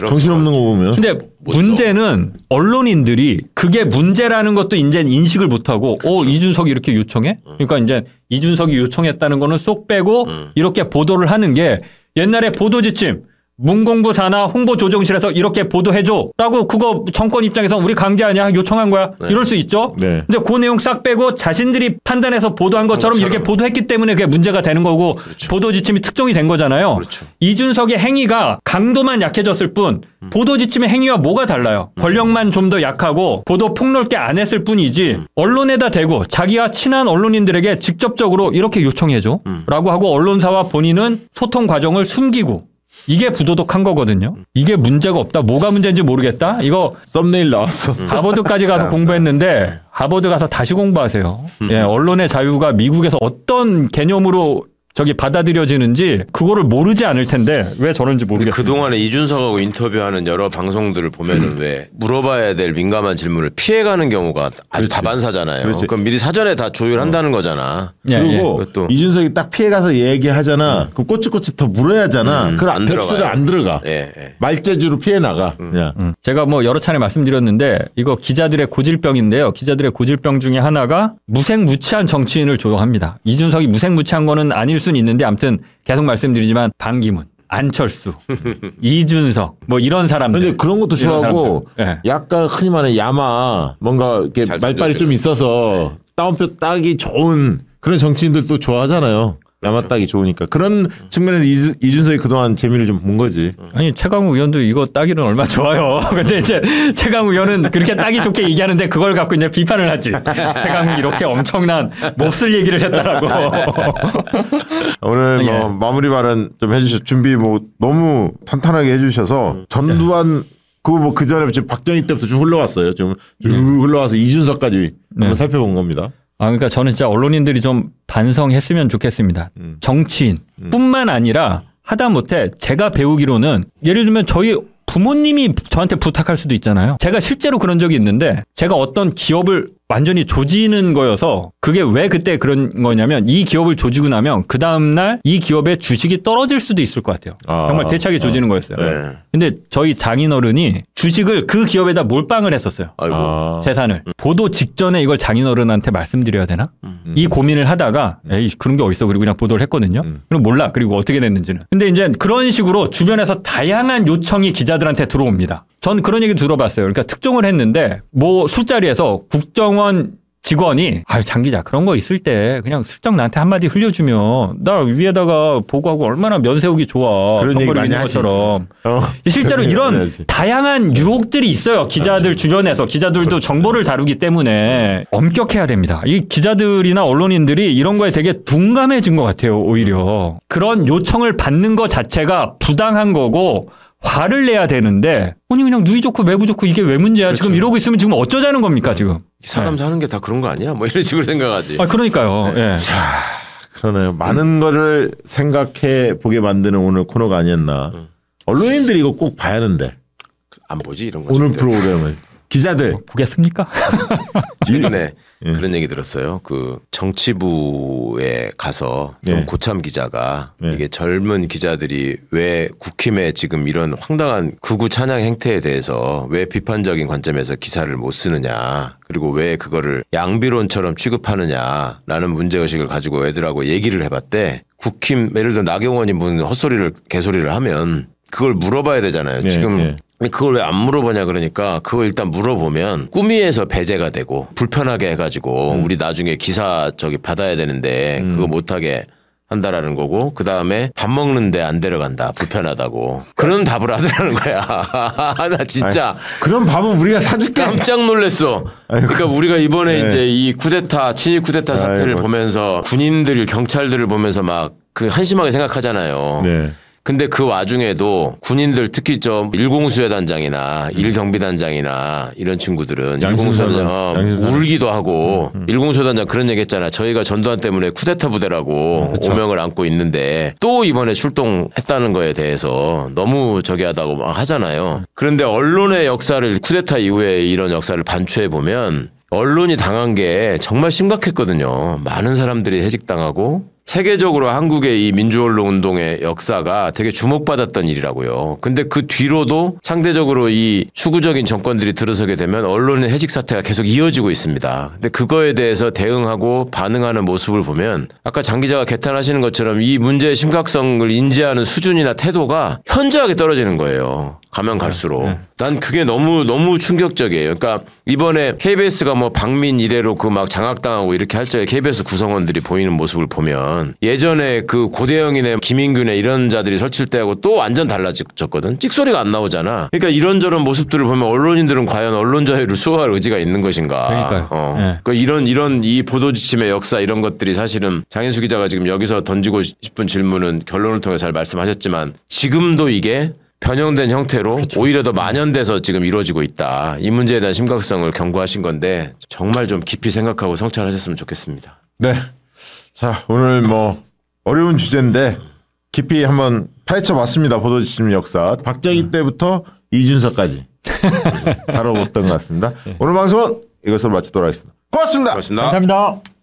정신없는 거 보면. 근데 문제는 언론인들이 그게 문제라는 것도 이제 인식을 못하고 이준석이 이렇게 요청해? 그러니까 이제 이준석이 요청했다는 거는 쏙 빼고 이렇게 보도를 하는 게 옛날에 보도지침 문공부 산하 홍보조정실에서 이렇게 보도해줘 라고 그거 정권 입장에서 우리 강제 아니야 요청한 거야 이럴 수 있죠. 근데 그 내용 싹 빼고 자신들이 판단해서 보도한 것처럼 이렇게 보도했기 때문에 그게 문제가 되는 거고 보도지침이 특종이 된 거잖아요. 이준석의 행위가 강도만 약해졌을 뿐 보도지침의 행위와 뭐가 달라요. 권력만 좀 더 약하고 보도 폭넓게 안 했을 뿐이지 언론에다 대고 자기와 친한 언론인들에게 직접적으로 이렇게 요청해줘 라고 하고 언론사와 본인은 소통 과정을 숨기고 이게 부도덕한 거거든요. 이게 문제가 없다. 뭐가 문제인지 모르겠다. 이거 썸네일 나왔어. 하버드까지 가서 공부했는데 하버드 가서 다시 공부하세요. 예, 언론의 자유가 미국에서 어떤 개념으로 받아들여지는지 그거를 모르지 않을 텐데 왜 저런지 모르겠어요. 그동안에 이준석하고 인터뷰하는 여러 방송들을 보면은 왜 물어봐야 될 민감한 질문을 피해가는 경우가 아주 다반사잖아요. 그럼 미리 사전에 다 조율한다는 거잖아. 그리고 이준석이 딱 피해가서 얘기하잖아. 그럼 꼬치꼬치 더 물어야 하잖아. 그럼 뎁스를 안 들어가. 말재주로 피해 나가. 제가 뭐 여러 차례 말씀드렸는데 이거 기자들의 고질병인데요. 기자들의 고질병 중에 하나가 무색무취한 정치인을 조롱합니다. 이준석이 무색무취한 거는 아닐 수는 있는데 아무튼 계속 말씀드리지만 반기문, 안철수, 이준석 뭐 이런 사람들. 근데 그런 것도 좋아하고 약간 흔히 말하는 야마 뭔가 이렇게 말빨이 좀 있어서 따옴표 따기 좋은 그런 정치인들도 좋아하잖아요. 야마 따기 좋으니까. 그런 측면에서 이준석이 그동안 재미를 좀 본 거지. 아니 최강욱 의원도 이거 따기는 얼마나 좋아요. 근데 이제 최강욱 의원은 그렇게 따기 좋게 얘기하는데 그걸 갖고 이제 비판을 하지. 최강욱이 이렇게 엄청난 몹쓸 얘기를 했다라고. 오늘 뭐 마무리 발언 좀 해주셔. 준비 뭐 너무 탄탄하게 해주셔서 전두환 그 전에 지금 박정희 때부터 쭉 흘러왔어요. 쭉 흘러와서 이준석까지 한번 살펴본 겁니다. 그러니까 저는 진짜 언론인들이 좀 반성했으면 좋겠습니다. 정치인뿐만 아니라 하다못해 제가 배우기로는 예를 들면 저희 부모님이 저한테 부탁할 수도 있잖아요. 제가 실제로 그런 적이 있는데 제가 어떤 기업을 완전히 조지는 거여서 그게 왜 그때 그런 거냐면 이 기업을 조지고 나면 그 다음날 이 기업의 주식이 떨어질 수도 있을 것 같아요. 정말 대차게 조지는 거였어요. 근데 저희 장인어른이 주식을 그 기업에다 몰빵을 했었어요. 재산을. 보도 직전에 이걸 장인어른한테 말씀드려야 되나? 이 고민을 하다가 에이 그런 게 어딨어. 그리고 그냥 보도를 했거든요. 그럼 몰라. 그리고 어떻게 됐는지는. 근데 이제 그런 식으로 주변에서 다양한 요청이 기자들한테 들어옵니다. 전 그런 얘기 들어봤어요. 그러니까 특종을 했는데 뭐 술자리에서 국정원 직원이 장 기자 그런 거 있을 때 그냥 슬쩍 나한테 한마디 흘려주면 나 위에다가 보고하고 얼마나 면세우기 좋아. 그런 얘기 많이 있는 하지. 것처럼. 실제로 이런 다양한 유혹들이 있어요. 기자들 주변에서. 기자들도 정보를 다루기 때문에 엄격해야 됩니다. 이 기자들이나 언론인들이 이런 거에 되게 둔감해진 것 같아요. 오히려. 그런 요청을 받는 것 자체가 부당한 거고 화를 내야 되는데 아니 그냥 누이 좋고 매부 좋고 이게 왜 문제야. 지금 이러고 있으면 지금 어쩌자는 겁니까 지금. 사람 사는 게 다 그런 거 아니야? 뭐 이런 식으로 생각하지. 그러니까요. 자, 그러네요. 많은 거를 생각해 보게 만드는 오늘 코너가 아니었나. 언론인들이 이거 꼭 봐야 하는데. 안 보지 이런 거. 오늘 프로그램을. 기자들. 보겠습니까? 최근에 그런 얘기 들었어요. 그 정치부에 가서 고참 기자가 이게 젊은 기자들이 왜 국힘의 지금 이런 황당한 극우 찬양 행태에 대해서 왜 비판적인 관점에서 기사를 못 쓰느냐. 그리고 왜 그거를 양비론처럼 취급하느냐라는 문제의식을 가지고 애들하고 얘기를 해봤대. 국힘 예를 들어 나경원이 무슨 헛소리를 개소리를 하면 그걸 물어봐야 되잖아요. 지금 그걸 왜 안 물어보냐 그러니까 그걸 일단 물어보면 꾸미에서 배제가 되고 불편하게 해가지고 우리 나중에 기사 받아야 되는데 그거 못하게 한다라는 거고 그다음에 밥 먹는데 안 데려간다 불편하다고 그런 답을 하더라는 거야. 나 진짜 그런 밥은 우리가 사줄게. 깜짝 놀랐어. 그러니까 우리가 이번에 이제 이 쿠데타 친일 쿠데타 사태를 보면서 군인들 경찰들을 보면서 막 그 한심하게 생각하잖아요. 근데 그 와중에도 군인들 특히 저 1공수여단장이나 1경비단장이나 이런 친구들은 1공수여단장 울기도 하고 1공수여단장 그런 얘기 했잖아. 저희가 전두환 때문에 쿠데타 부대라고 오명을 안고 있는데 또 이번에 출동했다는 거에 대해서 너무 저기 하다고 막 하잖아요. 그런데 언론의 역사를 쿠데타 이후에 이런 역사를 반추해 보면 언론이 당한 게 정말 심각했거든요. 많은 사람들이 해직당하고 세계적으로 한국의 이 민주언론 운동의 역사가 되게 주목받았던 일이라고요. 근데 그 뒤로도 상대적으로 이 추구적인 정권들이 들어서게 되면 언론의 해직 사태가 계속 이어지고 있습니다. 근데 그거에 대해서 대응하고 반응하는 모습을 보면 아까 장 기자가 개탄하시는 것처럼 이 문제의 심각성을 인지하는 수준이나 태도가 현저하게 떨어지는 거예요. 가면 갈수록. 난 그게 너무 충격적이에요. 그러니까 이번에 KBS가 뭐 박민 이래로 그 막 장악당하고 이렇게 할 적에 KBS 구성원들이 보이는 모습을 보면 예전에 그 고대영이네 김인균네 이런 자들이 설칠 때하고 또 완전 달라졌거든. 찍소리가 안 나오잖아. 그러니까 이런저런 모습들을 보면 언론인들은 과연 언론 자유를 수호할 의지가 있는 것인가. 그러니까요. 그러니까 이런 이 보도 지침의 역사 이런 것들이 사실은 장인수 기자가 지금 여기서 던지고 싶은 질문은 결론을 통해 잘 말씀하셨지만 지금도 이게 변형된 형태로 그렇죠. 오히려 더 만연돼서 지금 이루어지고 있다. 이 문제에 대한 심각성을 경고하신 건데 정말 좀 깊이 생각하고 성찰하셨으면 좋겠습니다. 네. 자, 오늘 뭐 어려운 주제인데 깊이 한번 파헤쳐 봤습니다. 보도지침 역사. 박정희 때부터 이준석까지 다뤄봤던 것 같습니다. 오늘 방송은 이것으로 마치도록 하겠습니다. 고맙습니다. 고맙습니다. 감사합니다.